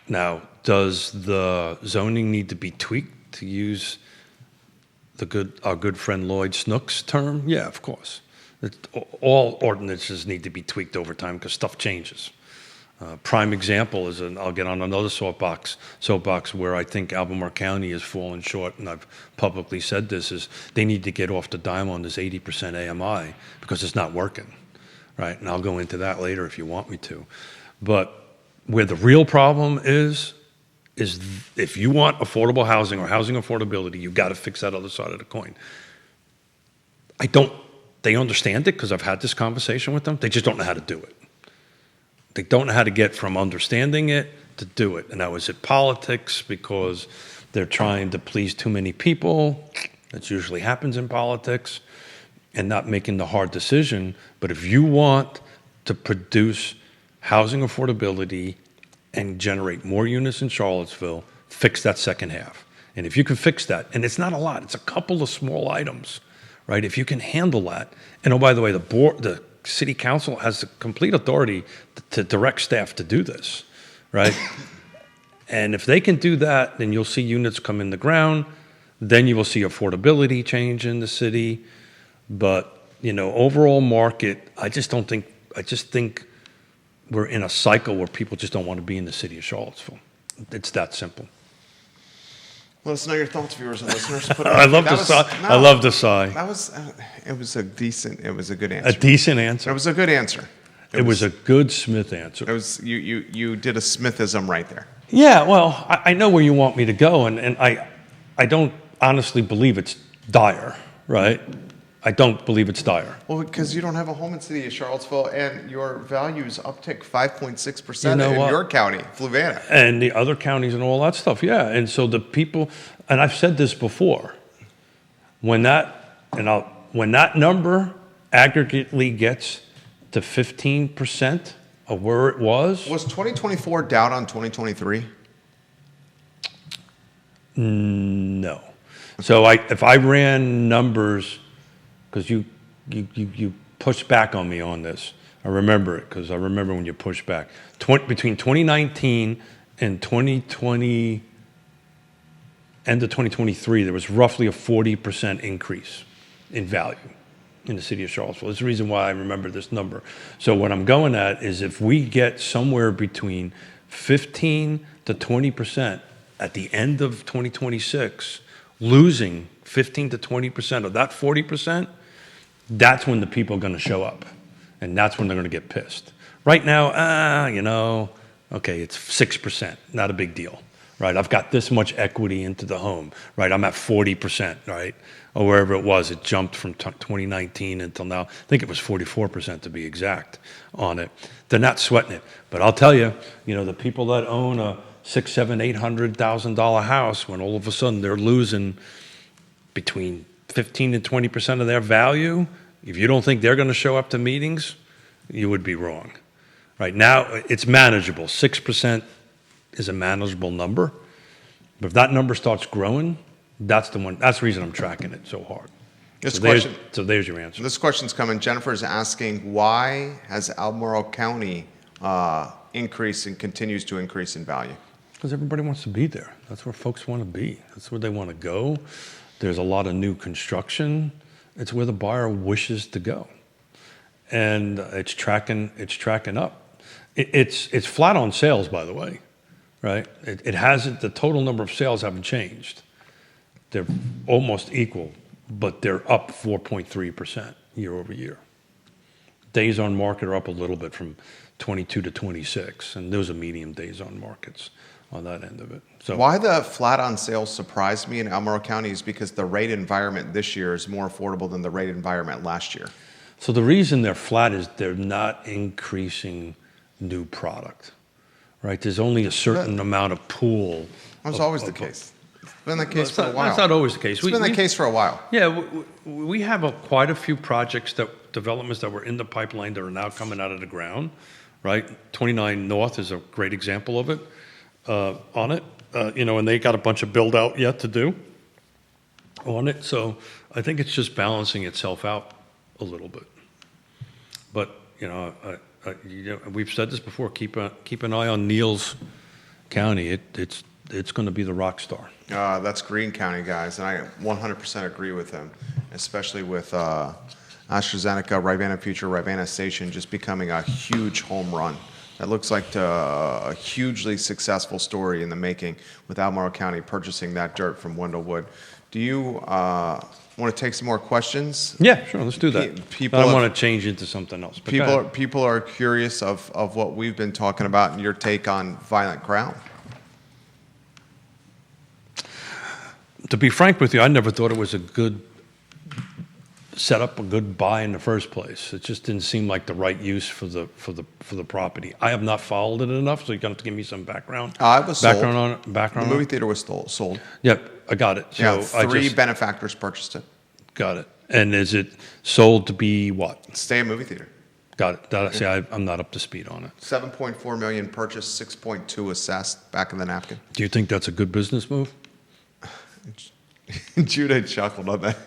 Now, does the zoning need to be tweaked, to use our good friend Lloyd Snook's term? Yeah, of course. All ordinances need to be tweaked over time because stuff changes. Prime example is, I'll get on another soapbox where I think Albemarle County has fallen short, and I've publicly said this, is they need to get off the dime on this 80% AMI because it's not working, right? And I'll go into that later if you want me to. But where the real problem is if you want affordable housing or housing affordability, you've got to fix that other side of the coin. They understand it because I've had this conversation with them. They just don't know how to do it. They don't know how to get from understanding it to do it. And now, is it politics because they're trying to please too many people? That usually happens in politics, and not making the hard decision. But if you want to produce housing affordability and generate more units in Charlottesville, fix that second half. And if you can fix that, and it's not a lot, it's a couple of small items, right? If you can handle that, and oh, by the way, the city council has the complete authority to direct staff to do this, right? And if they can do that, then you'll see units come in the ground. then you will see affordability change in the city. But, overall market, I just think we're in a cycle where people just don't want to be in the city of Charlottesville. It's that simple. Let us know your thoughts, viewers and listeners. Put it- I love the sigh. I love the sigh. That was, it was a good A answer. decent It answer. was a good answer. It was a good Smith answer. It was, you did a Smithism right there. Yeah, well, I know where you want me to go, and I don't honestly believe it's dire, right? I don't believe it's dire. Well, because you don't have a home in the city of Charlottesville, and your values uptick 5.6% You know in what? your county, Fluvanna. And the other counties and all that stuff, yeah. And so the people, and I've said this before, when that number aggregately gets to 15% of where it was, Was 2024 down on 2023? no. So if I ran numbers, because you pushed back on me on this. I remember it because I remember when you pushed back. Between 2019 and 2020, end of 2023, there was roughly a 40% increase in value in the city of Charlottesville. That's the reason why I remember this number. So what I'm going at is if we get somewhere between 15 to 20% at the end of 2026, losing 15 to 20% of that 40%, that's when the people are going to show up. And that's when they're going to get pissed. Right now, okay, it's 6%, not a big deal, right? I've got this much equity into the home, right? I'm at 40%, right? Or wherever it was, it jumped from 2019 until now. I think it was 44% to be exact on it. They're not sweating it. But I'll tell you, the people that own a $600,000, $700,000, $800,000 house, when all of a sudden they're losing between 15 and 20% of their value, if you don't think they're going to show up to meetings, you would be wrong. Right now, it's manageable. 6% is a manageable number. But if that number starts growing, that's the one. That's the reason I'm tracking it so hard. So there's your answer. This question's coming. Jennifer is asking, why has Albemarle County increased and continues to increase in value? Because everybody wants to be there. That's where folks want to be. That's where they want to go. There's a lot of new construction. It's where the buyer wishes to go. And it's tracking up. It's flat on sales, by the way, right? It hasn't, the total number of sales haven't changed. They're almost equal, but they're up 4.3% year over year. Days on market are up a little bit from 22 to 26, and those are medium days on markets on that end of it. So Why the flat on sales surprised me in Albemarle County is because the rate environment this year is more affordable than the rate environment last year. So the reason they're flat is they're not increasing new product, right? There's only a certain amount of pool. That's always the case. It's been the case for a while. That's not always the case. It's been the case for a while. Yeah, we have quite a few developments that were in the pipeline that are now coming out of the ground, right? 29 North is a great example of it, on it. And they got a bunch of build out yet to do on it. So I think it's just balancing itself out a little bit. But, we've said this before, keep an eye on Neal's County. It's going to be the rock star. That's Greene County, guys, and I 100% agree with him, especially with AstraZeneca, Rivanna Future, Rivanna Station just becoming a huge home run. That looks like a hugely successful story in the making with Albemarle County purchasing that dirt from Wendell Wood. Do you want to take some more questions? Yeah, sure, let's do that. People I have- want to change into something else. But go ahead. People are curious of what we've been talking about and your take on Violent Crown. To be frank with you, I never thought it was a good setup, a good buy in the first place. It just didn't seem like the right use for the property. I have not followed it enough, so you're going to have to give me some background. It was sold. Background on it. The Background. movie on it. theater was sold. Yep, I got it. So Yeah, three benefactors purchased it. Got it. And is it sold to be what? Stay a movie theater. Got it. See, I'm not up to speed on it. 7.4 million purchased, 6.2 assessed back in the napkin. Do you think that's a good business move? Judah chuckled on that.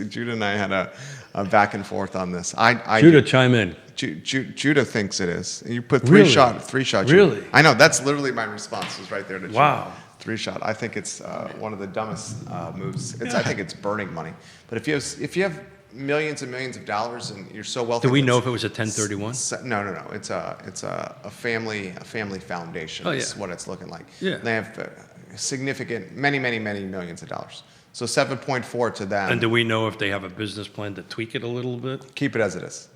Judah and I had a back and forth on this. Judah, chime in. Judah thinks it is. You put Really? three shot. Really? I know. That's literally my response. Was right there to Judah. Wow. 3 shot. I think it's one of the dumbest moves. I think it's burning money. But if you have millions and millions of dollars and you're so wealthy, Do we know if it was a 1031? No. It's a family foundation. Oh, yeah. Is what it's looking like. Yeah. They have significant, many millions of dollars. So 7.4 to them. And do we know if they have a business plan to tweak it a little bit? Keep it as it is.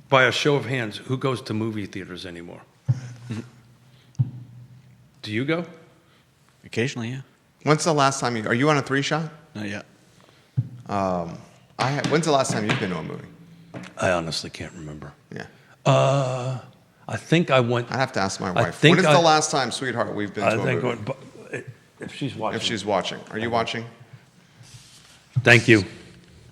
By a show of hands, who goes to movie theaters anymore? Do you go? Occasionally, yeah. When's the last time are you on a 3 shot? Not yet. When's the last time you've been to a movie? I honestly can't remember. Yeah. I think I went. I have to ask my I wife. think When is I- the last time, sweetheart, we've been to a movie? but if she's watching. If she's watching. Are you watching? Thank you.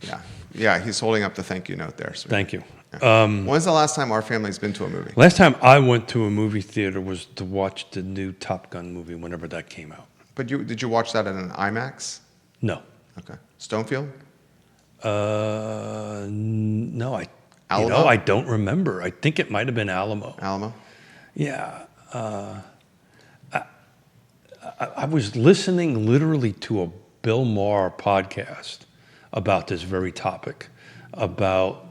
Yeah. Yeah, he's holding up the thank you note there. sweetheart. Thank you. When's the last time our family's been to a movie? Last time I went to a movie theater was to watch the new Top Gun movie whenever that came out. But did you watch that in an IMAX? No. Okay. Stonefield? No, Alamo? I don't remember. I think it might have been Alamo. Alamo? Yeah. I was listening literally to a Bill Maher podcast about this very topic, about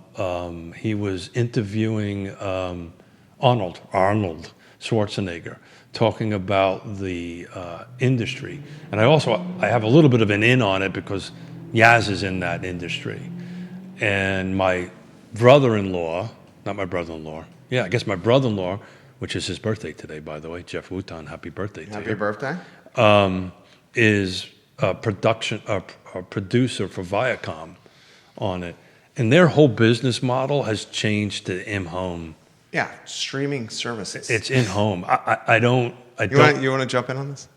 he was interviewing Arnold Schwarzenegger, talking about the industry. And I have a little bit of an in on it because Yaz is in that industry. And my brother-in-law, not my brother-in-law, yeah, I guess my brother-in-law, which is his birthday today, by the way, Jeff Wooton, happy birthday to you. Happy birthday. Is a producer for Viacom on it. And their whole business model has changed to in-home. Yeah, streaming services. It's in-home. I don't. You want to jump in on this?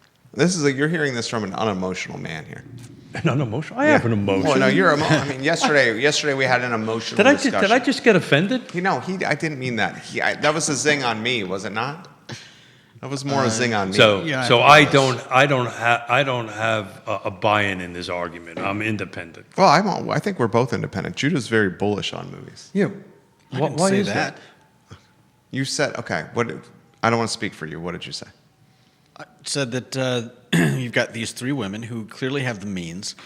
You're hearing this from an unemotional man here. An unemotional? I have an emotion. Well, no, yesterday we had an emotional discussion. Did I just get offended? I didn't mean that. That was a zing on me, was it not? That was more a zing on me. So Yeah, I don't have a buy-in in this argument. I'm independent. Well, I think we're both independent. Judah's very bullish on movies. Yeah. I didn't Why say is that. You said, okay, I don't want to speak for you. What did you say? I said that you've got these 3 women who clearly have the means.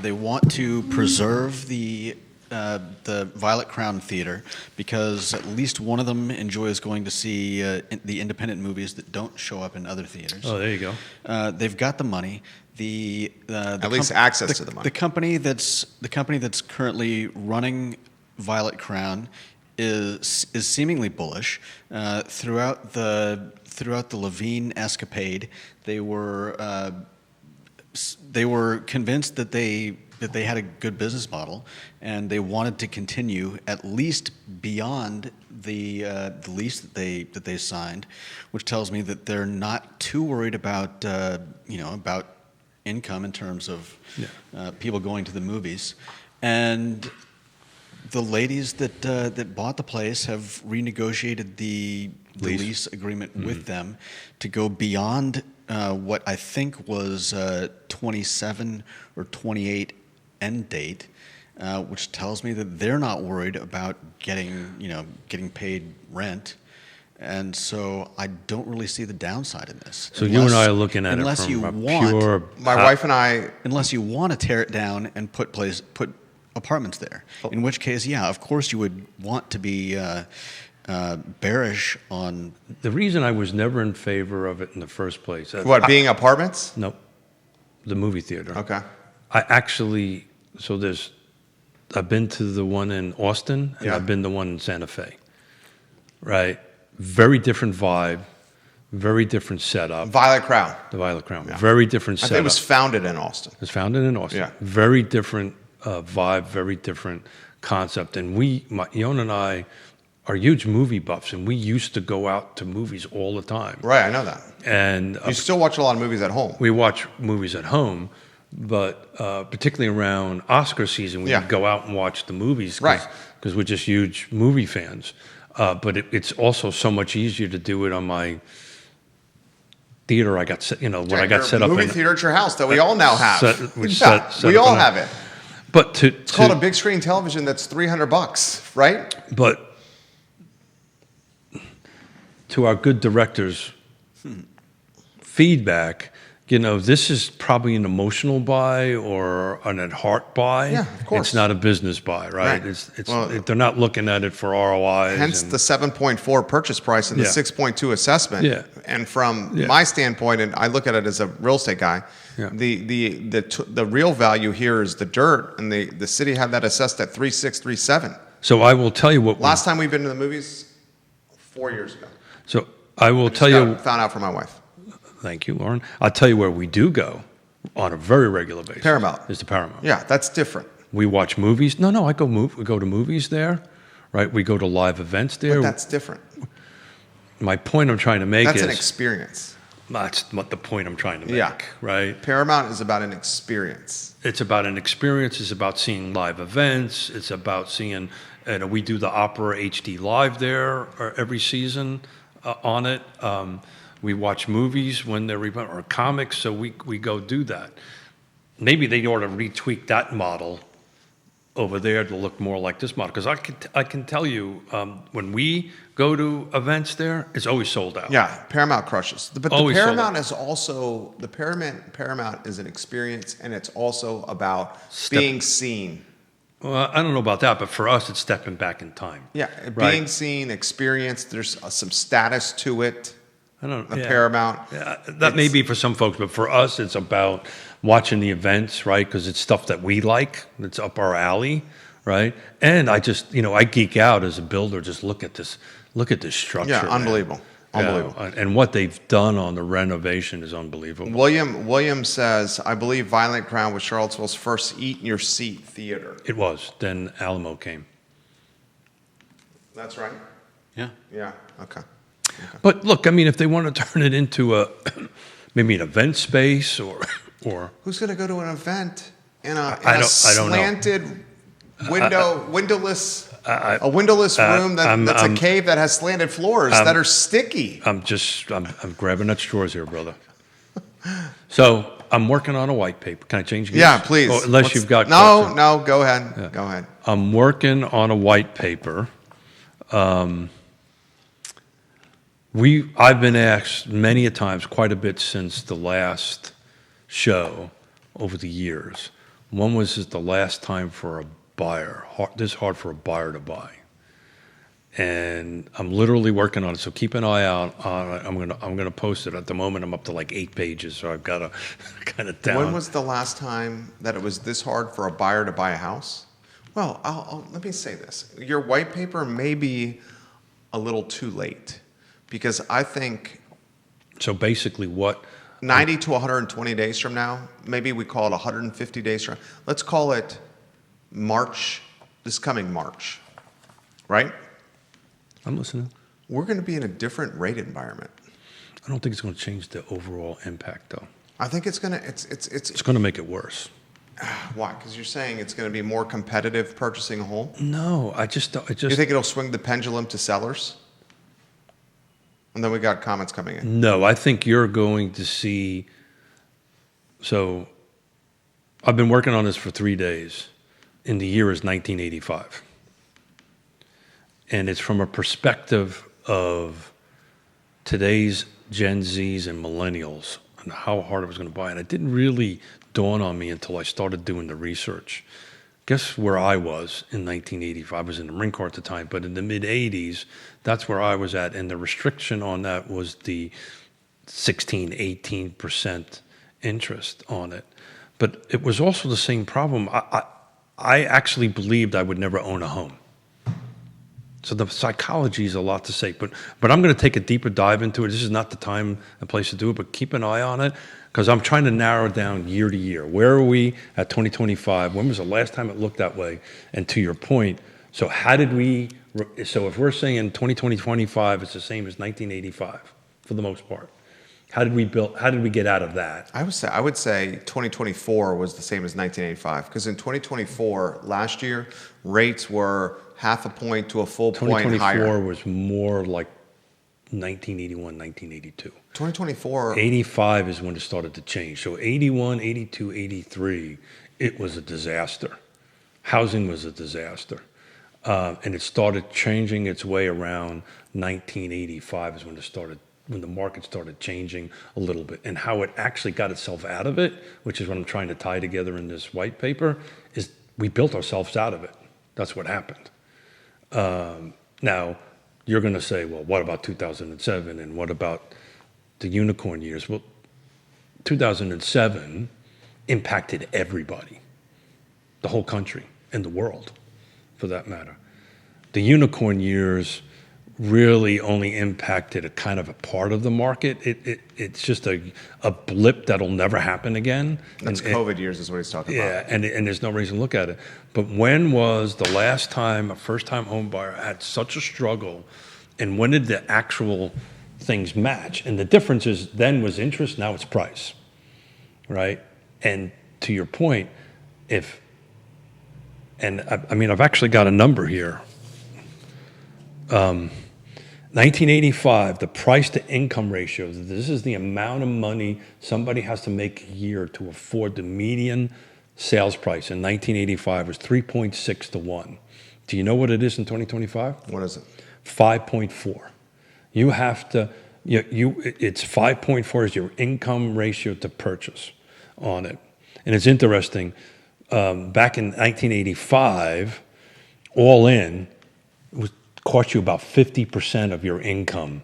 They want to preserve the Violet Crown Theater because at least one of them enjoys going to see the independent movies that don't show up in other theaters. Oh, there you go. They've got the money. At least access to the money. The company that's currently running Violet Crown is seemingly bullish. Throughout the Levine escapade, they were convinced that they had a good business model, and they wanted to continue at least beyond the lease that they signed, which tells me that they're not too worried about about income in terms of people going to the movies, and the ladies that bought the place have renegotiated the lease agreement with them to go beyond what I think was 27 or 28 end date, which tells me that they're not worried about getting paid rent. And so I don't really see the downside in this. So you and I are looking at it unless from you a want, pure. My wife and I. unless you want to tear it down and put apartments there. In which case, yeah, of course you would want to be bearish on. The reason I was never in favor of it in the first place. Being apartments? No, the movie theater. Okay. I've been to the one in Austin, and Yeah. I've been to one in Santa Fe. Right? Very different vibe, very different setup. Violet Crown. The Violet Crown. Yeah. Very different I setup. think it was founded in Austin. It was founded in Austin. Yeah. Very different vibe, very different concept. And Yonna and I are huge movie buffs, and we used to go out to movies all the time. Right, I know that. And You still watch a lot of movies at home. we watch movies at home, but particularly around Oscar season, we Yeah. would go out and watch the movies Right. because we're just huge movie fans. But it's also so much easier to do it on my theater. I got set, when I got Your set up movie in theater at your house that we all now have. set We up all in a- have it. But It's called a big screen television that's $300, right? But to our good directors, feedback, this is probably an emotional buy or an at heart buy. Yeah, of course. It's not a business buy, right? Right. They're not looking at it for ROIs. Hence the 7.4 purchase price and the Yeah. 6.2 assessment. Yeah. And from Yeah. my standpoint, and I look at it as a real estate guy, Yeah. the real value here is the dirt, and the city had that assessed at 3.637. So I will tell you what. Last time we've been to the movies, 4 years ago. So I will Just tell you. found out from my wife. Thank you, Lauren. I'll tell you where we do go on a very regular basis. Paramount. Is the Paramount. Yeah, that's different. We watch movies. No, we go to movies there, right? We go to live events there. But that's different. My point I'm trying to make That's is an experience. that's what the point I'm trying to make, Yeah. right? Paramount is about an experience. It's about an experience. It's about seeing live events. It's about seeing, we do the Opera HD Live there every season on it. We watch movies when they're or comics, so we go do that. Maybe they ought to retweak that model over there to look more like this model. Because I can tell you, when we go to events there, it's always sold out. Yeah, Paramount crushes. But the Always sold Paramount out. is also Paramount is an experience, and it's also about Step- being seen. Well, I don't know about that, but for us, it's stepping back in time. Yeah, Right. being seen, experience. There's some status to it. I don't. The Yeah. Paramount. Yeah, that may It's- be for some folks, but for us, it's about watching the events, right? Because it's stuff that we like, that's up our alley, right? And I just, I geek out as a builder. Just look at this structure. Yeah, man. unbelievable. Unbelievable. Yeah, and what they've done on the renovation is unbelievable. William says, I believe Violent Crown was Charlottesville's first eat in your seat theater. It was. Then Alamo came. That's right. Yeah. Yeah. Okay. But look, I mean, if they want to turn it into maybe an event space or Who's going to go to an event in a I don't know. slanted windowless I- windowless room that's I'm- a cave that has slanted floors that are sticky? I'm grabbing at straws here, brother. So I'm working on a white paper. Can I change gears? Yeah, please. Oh, unless you've got no, questions. no. Go ahead. Go ahead. I'm working on a white paper. I've been asked many a times, quite a bit since the last show over the years. When was it the last time for a buyer, this hard for a buyer to buy? And I'm literally working on it, so keep an eye out on it. I'm gonna post it. At the moment, I'm up to like 8 pages, so I've got to kind of down. When was the last time that it was this hard for a buyer to buy a house? Well, let me say this. Your white paper may be a little too late, because I think So basically, what? 90 to 120 days from now, maybe we call it 150 days from, let's call it March, this coming March, right? I'm listening. We're going to be in a different rate environment. I don't think it's going to change the overall impact, though. I think it's going to, It's going to make it worse. why? Because you're saying it's going to be more competitive purchasing a home? No, I just. You think it'll swing the pendulum to sellers? And then we got comments coming in. No, I think you're going to see. So, I've been working on this for 3 days, and the year is 1985. And it's from a perspective of today's Gen Zs and millennials and how hard it was going to buy. And it didn't really dawn on me until I started doing the research. Guess where I was in 1985? I was in the Marine Corps at the time, but in the mid-'80s, that's where I was at. And the restriction on that was the 16, 18% interest on it. But it was also the same problem. I actually believed I would never own a home. So the psychology is a lot to say, but I'm going to take a deeper dive into it. This is not the time and place to do it, but keep an eye on it, because I'm trying to narrow down year to year. Where are we at 2025? When was the last time it looked that way? And to your point, so if we're saying in 2025 it's the same as 1985 for the most part, how did we get out of that? I would say 2024 was the same as 1985, because in 2024 last year rates were half a point to a full point 2024 higher. was more like 1981, 1982. 2024. 85 is when it started to change. So 81, 82, 83, it was a disaster. Housing was a disaster. And it started changing its way around 1985 is when it started when the market started changing a little bit, and how it actually got itself out of it, which is what I'm trying to tie together in this white paper, is we built ourselves out of it. That's what happened. Now, you're going to say, well, what about 2007, and what about the unicorn years? Well, 2007 impacted everybody, the whole country and the world, for that matter. The unicorn years really only impacted a kind of a part of the market. It's just a blip that'll never happen again. That's COVID years is what he's talking about. Yeah, and there's no reason to look at it. But when was the last time a first-time home buyer had such a struggle, and when did the actual things match? And the difference is then was interest, now it's price, right? And to your point, I've actually got a number here. 1985, the price to income ratio, this is the amount of money somebody has to make a year to afford the median sales price in 1985 was 3.6 to 1. Do you know what it is in 2025? What is it? 5.4. You have to, it's 5.4 is your income ratio to purchase on it. And it's interesting, back in 1985, all in, it was cost you about 50% of your income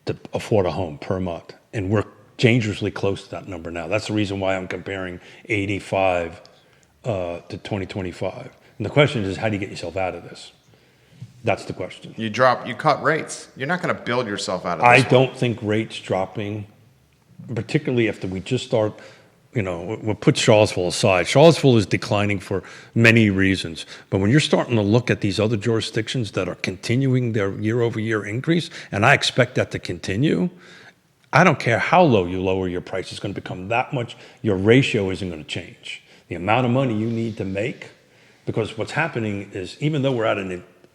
to afford a home per month. And we're dangerously close to that number now. That's the reason why I'm comparing 85 to 2025. And the question is, how do you get yourself out of this? That's the question. You cut rates. You're not going to build yourself out of this. I don't think rates dropping, particularly after we just start, we'll put Charlottesville aside. Charlottesville is declining for many reasons. But when you're starting to look at these other jurisdictions that are continuing their year-over-year increase, and I expect that to continue, I don't care how low you lower your price, it's going to become that much. Your ratio isn't going to change. The amount of money you need to make, because what's happening is even though we're at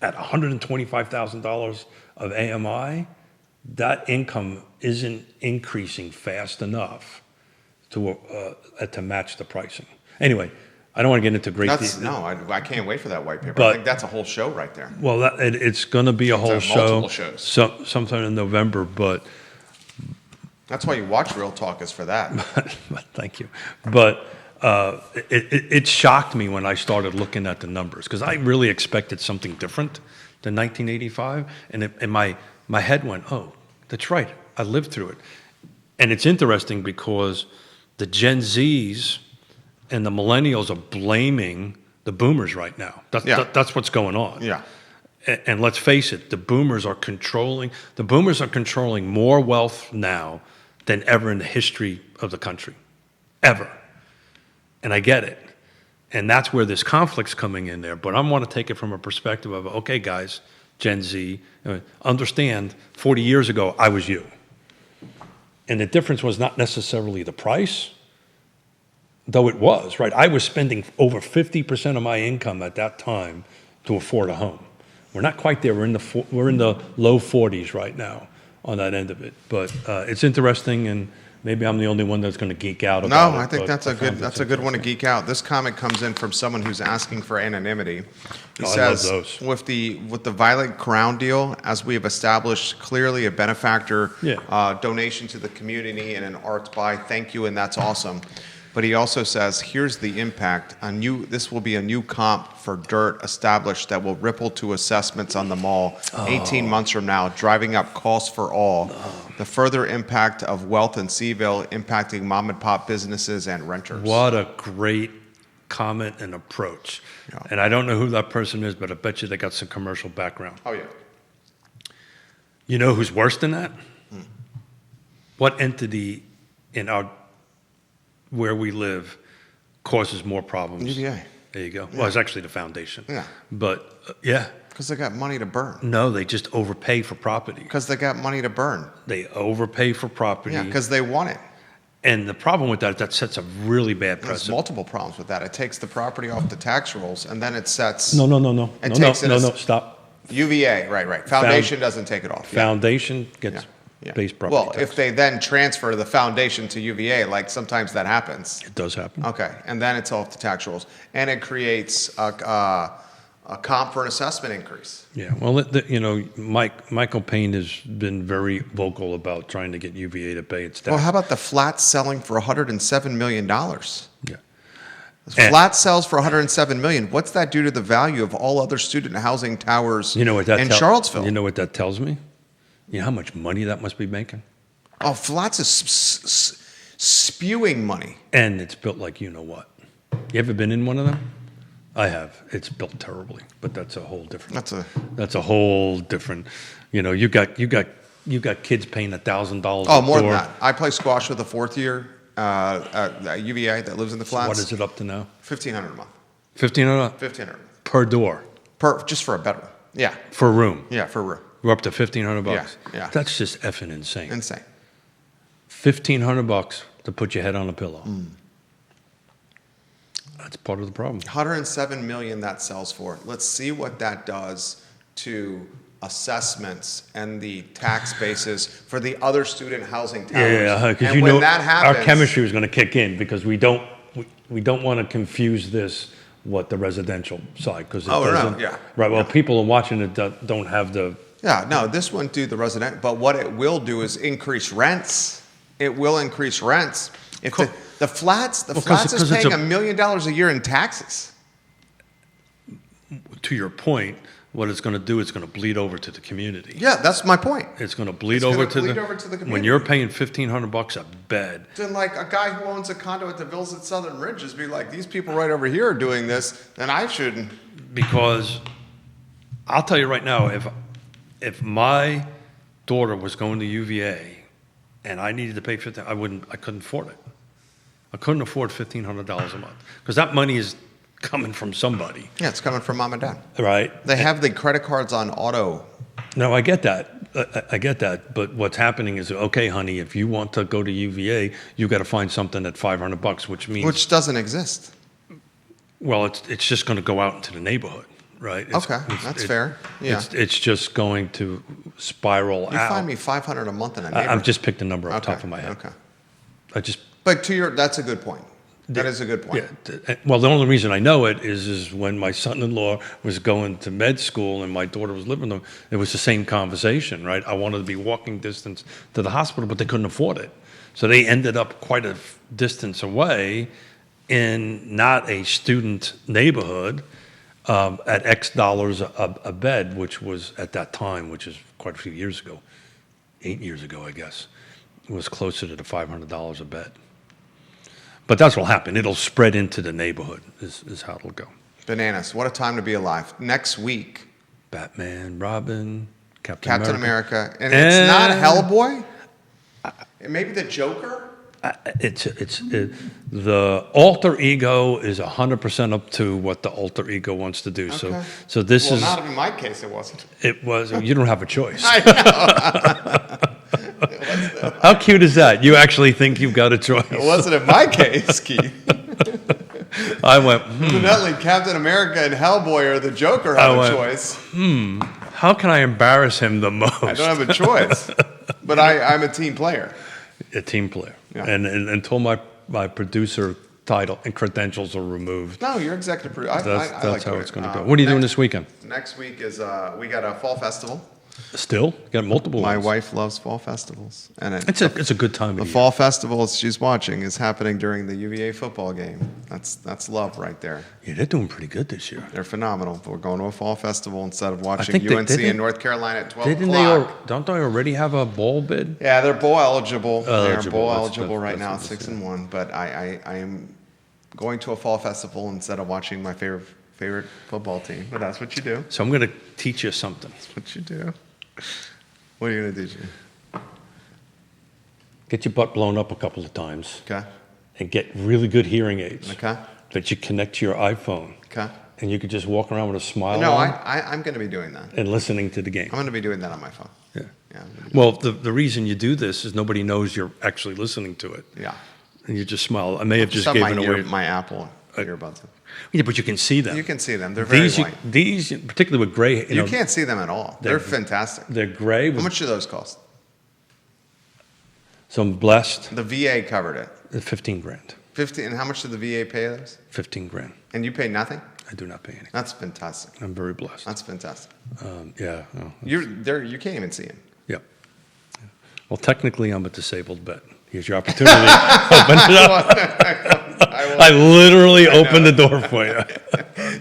$125,000 of AMI, that income isn't increasing fast enough to match the pricing. Anyway, I don't want to get into great detail. No, I can't wait for that white paper. But, I think that's a whole show right there. Well, it's going to be a whole show. Multiple shows. Sometime in November, but... That's why you watch Real Talk, is for that. Thank you. But it shocked me when I started looking at the numbers, because I really expected something different than 1985. And my head went, oh, that's right. I lived through it. And it's interesting because the Gen Zs and the millennials are blaming the boomers right now. That's what's going on. Yeah. And let's face it, the boomers are controlling more wealth now than ever in the history of the country, ever. And I get it. And that's where this conflict's coming in there. But I want to take it from a perspective of, okay, guys, Gen Z, understand 40 years ago, I was you. And the difference was not necessarily the price, though it was, right? I was spending over 50% of my income at that time to afford a home. We're not quite there. We're in the low 40s right now on that end of it. But it's interesting, and maybe I'm the only one that's going to geek out about it. No, I think that's a good one to geek out. This comment comes in from someone who's asking for anonymity. He says, I love those. with the Violet Crown deal, as we have established clearly a benefactor donation to the community and an art buy, thank you, and that's awesome. But he also says, here's the impact. This will be a new comp for dirt established that will ripple to assessments on the mall 18 months from now, driving up costs for all. The further impact of wealth in CVille impacting mom and pop businesses and renters. What a great comment and approach. Yeah. And I don't know who that person is, but I bet you they got some commercial background. Oh, yeah. You know who's worse than that? What entity in where we live causes more problems? UVA. There you go. Yeah. Well, it's actually the foundation. Yeah. But, yeah. Because they got money to burn. No, they just overpay for property. Because they got money to burn. They overpay for property. Yeah, because they want it. And the problem with that sets a really bad precedent. There's multiple problems with that. It takes the property off the tax rolls, and then it sets... No, stop. UVA, right. Foundation doesn't take it off. Foundation gets base property Well, tax. if they then transfer the foundation to UVA, like sometimes that happens. It does happen. Okay, and then it's off the tax rolls. And it creates a comp for an assessment increase. Yeah, well, Michael Payne has been very vocal about trying to get UVA to pay its tax. Well, how about the flats selling for $107 million? Yeah. Flat sells for $107 million. What's that do to the value of all other student housing towers in Charlottesville? You know what that tells me? You know how much money that must be making? Oh, flats is spewing money. And it's built like you know what. You ever been in one of them? I have. It's built terribly, but that's a whole different. That's a whole different. You got kids paying $1,000. Oh, more than that. I play squash with a fourth year at UVA that lives in the flats. So what is it up to now? $1,500 a month. $1,500. $1,500 per door. Just for a bedroom. Yeah. For a room. Yeah, for a room. We're up to $1,500. Yeah. That's just effing insane. Insane. $1,500 to put your head on a pillow. That's part of the problem. $107 million that sells for. Let's see what that does to assessments and the tax basis for the other student housing towers. Yeah, because when that happens, our chemistry was going to kick in because we don't want to confuse this the residential side because it doesn't. Yeah. Right. Well, people are watching it don't have the. Yeah, no, this won't do the resident, but what it will do is increase rents. It will increase rents. If the flats is paying $1 million a year in taxes. To your point, what it's going to do, it's going to bleed over to the community. Yeah, that's my point. It's going to bleed over to the community. When you're paying $1,500 a bed. Then like a guy who owns a condo at the Villas at Southern Ridge be like, these people right over here are doing this, then I shouldn't. Because I'll tell you right now, if my daughter was going to UVA and I needed to pay I couldn't afford it. I couldn't afford $1,500 a month because that money is coming from somebody. Yeah, it's coming from mom and dad. Right. They have the credit cards on auto. No, I get that. I get that. But what's happening is, okay, honey, if you want to go to UVA, you got to find something at $500, which doesn't exist. Well, it's just going to go out into the neighborhood, right? That's fair. Yeah. It's just going to spiral out. You find me $500 a month in a neighborhood. I've just picked a number off the top of my head. Okay. But that's a good point. That is a good point. Yeah. Well, the only reason I know it is when my son-in-law was going to med school and my daughter was living with him, it was the same conversation, right? I wanted to be walking distance to the hospital, but they couldn't afford it. So they ended up quite a distance away in not a student neighborhood at X dollars a bed, which was at that time, which is quite a few years ago, 8 years ago, I guess, it was closer to the $500 a bed. But that's what'll happen. It'll spread into the neighborhood is how it'll go. Bananas. What a time to be alive. Next week. Batman, Robin, Captain America. And it's not Hellboy? Maybe the Joker? The alter ego is 100% up to what the alter ego wants to do. Okay. So this is... Well, not in my case, it wasn't. It was. You don't have a choice. I know. How cute is that? You actually think you've got a choice. It wasn't in my case, Keith. I went, Evidently, Captain America and Hellboy or the Joker have a choice. How can I embarrass him the most? I don't have a choice. But I'm a team player. A team player. Yeah. And until my producer title and credentials are removed. No, you're executive producer. That's how it's going to go. What are you doing this weekend? Next week is we got a fall festival. Still? You got multiple My ones. wife loves fall festivals. And It's a good time of the year. fall festival she's watching is happening during the UVA football game. That's love right there. Yeah, they're doing pretty good this year. They're phenomenal. We're going to a fall festival instead of watching UNC in North Carolina at 12 Didn't o'clock. don't they already have a bowl bid? Yeah, they're bowl eligible. They're bowl That's- eligible right now, that's 6-1. But I am going to a fall festival instead of watching my favorite football team. But that's what you do. So I'm going to teach you something. That's what you do. What are you going to do, Jim? Get your butt blown up a couple of times. Okay. And get really good hearing aids. Okay. That you connect to your iPhone. Okay. And you could just walk around with a smile No, on I'm going to be doing that. and listening to the game. I'm going to be doing that on my phone. Yeah. Yeah. Well, the reason you do this is nobody knows you're actually listening to it. Yeah. And you just smile. I may have just have given away. my Apple earbuds. Yeah, but you can see them. You can see them. They're very white. These, particularly with gray. You can't see them at all. They're fantastic. They're gray. How much do those cost? So I'm blessed. The VA covered it. 15 grand. 15. And how much did the VA pay those? 15 grand. And you pay nothing? I do not pay anything. That's fantastic. I'm very blessed. That's fantastic. Yeah. Oh, You're there. You can't even see him. yep. Well, technically, I'm a disabled vet. Here's your opportunity. Open it up. I literally opened the door for you.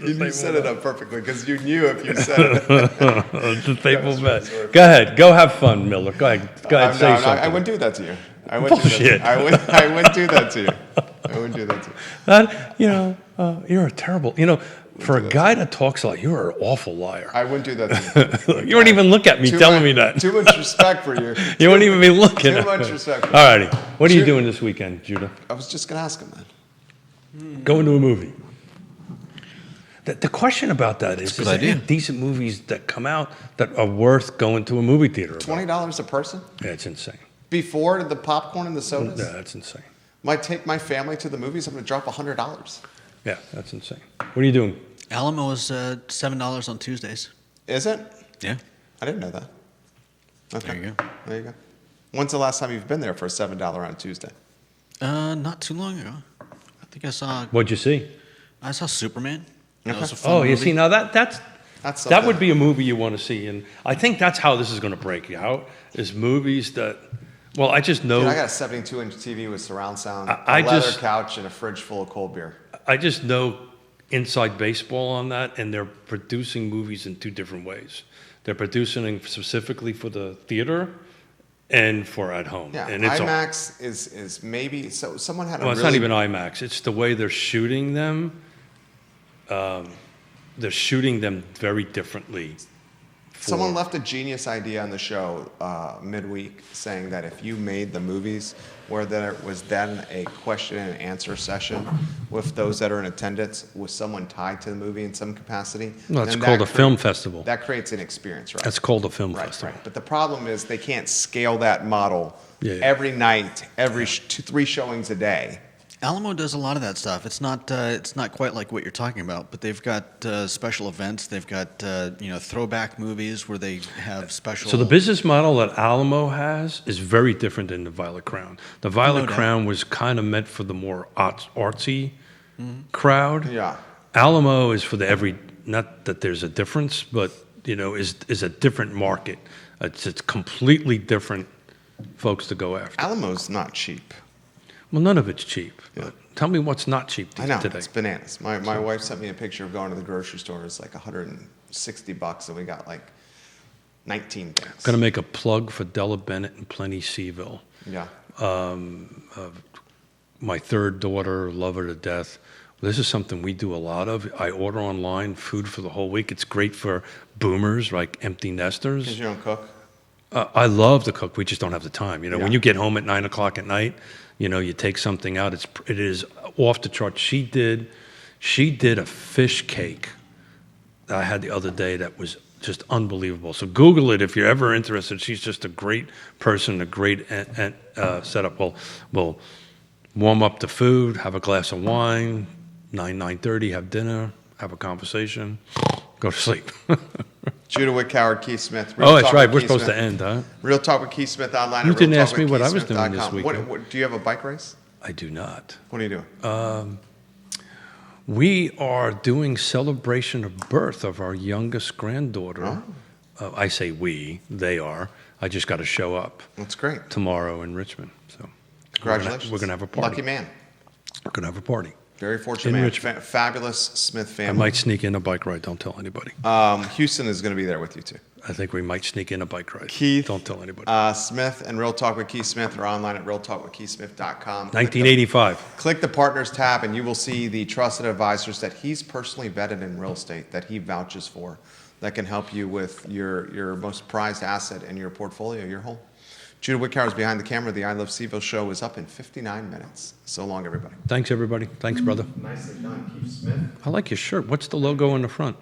You set it up perfectly because you knew if you said it. Disabled vet. Go ahead. Go have fun, Miller. Go ahead. Say something. I wouldn't do that to you. I Bullshit. wouldn't do that to you. I wouldn't do that to you. You're a terrible. For a guy that talks a lot, you're an awful liar. I wouldn't do that to you. You wouldn't even look at me telling me that. Too much respect for you. You wouldn't even be looking at me. Too much respect for you. All righty. What are you doing this weekend, Judah? I was just going to ask him that. Going to a movie. The question about that is good there idea. any decent movies that come out that are worth going to a movie theater about? $20 a person? Yeah, it's insane. Before the popcorn and the sodas? Yeah, that's insane. Might take my family to the movies, I'm going to drop $100. Yeah, that's insane. What are you doing? Alamo is $7 on Tuesdays. Is it? Yeah. I didn't know that. Okay. There you go. There you go. When's the last time you've been there for a $7 on Tuesday? Not too long ago. I think I saw What'd you see? Superman. That Okay. was a fun Oh, you movie. see, now that's That's that something. would be a movie you want to see, and I think that's how this is going to break out. Is movies that, well, I just know. Dude, I got a 72-inch TV with surround sound, I a leather just- couch, and a fridge full of cold beer. I just know inside baseball on that, and they're producing movies in two different ways. They're producing them specifically for the theater and for at home. Yeah, and it's IMAX is maybe so. Someone had a well, it's really not even IMAX. It's the way they're shooting them. They're shooting them very differently. Someone left a genius idea on the show midweek saying that if you made the movies where there was then a question and answer session with those that are in attendance with someone tied to the movie in some capacity. Well, it's then called that a film festival. That creates an experience, right? That's called a film Right, festival. right. But the problem is they can't scale that model Yeah. every night, every 3 showings a day. Alamo does a lot of that stuff. It's not quite like what you're talking about, but they've got special events. They've got throwback movies where they have special. So the business model that Alamo has is very different than the Violet Crown. The Violet No doubt. Crown was kind of meant for the more artsy crowd. Yeah. Alamo is for the not that there's a difference, but is a different market. It's completely different folks to go after. Alamo's not cheap. Well, none of it's cheap. Yeah. But tell me what's not cheap I know, today. it's bananas. My wife sent me a picture of going to the grocery store. It's like $160, and we got like 19 things. I'm going to make a plug for Della Bennett and Plenty CVille. Yeah. My third daughter, love her to death. This is something we do a lot of. I order online food for the whole week. It's great for boomers, like empty nesters. Because you don't cook? I love to cook. We just don't have the time. Yeah. When you get home at 9 o'clock at night, you take something out. It is off the chart. She did a fish cake that I had the other day that was just unbelievable. So Google it if you're ever interested. She's just a great person, a great setup. We'll warm up the food, have a glass of wine, 9:30, have dinner, have a conversation, go to sleep. Judah Wick, Keith Smith. Oh, that's right. We're supposed to end, huh? Real Talk with Keith Smith online. You at didn't ask me what I was realtalkwithkeithsmith.com. doing this weekend. What, do you have a bike race? I do not. What are you doing? We are doing celebration of birth of our youngest granddaughter. I say we, they are. I just got to show up That's great. tomorrow in Richmond. So Congratulations. We're going to have a party. Lucky man. We're going to have a party. Very fortunate In man. Richmond. Fabulous Smith I family. might sneak in a bike ride. Don't tell anybody. Houston is going to be there with you too. I think we might sneak in a bike ride. Keith. Don't tell anybody. Smith and Real Talk with Keith Smith are online at realtalkwithkeithsmith.com. 1985. Click the Partners tab and you will see the trusted advisors that he's personally vetted in real estate that he vouches for that can help you with your most prized asset in your portfolio, your home. Judah Wickhour is behind the camera. The I Love CVille show is up in 59 minutes. So long, everybody. Thanks, everybody. Thanks, brother. Nicely done, Keith Smith. I like your shirt. What's the logo on the front?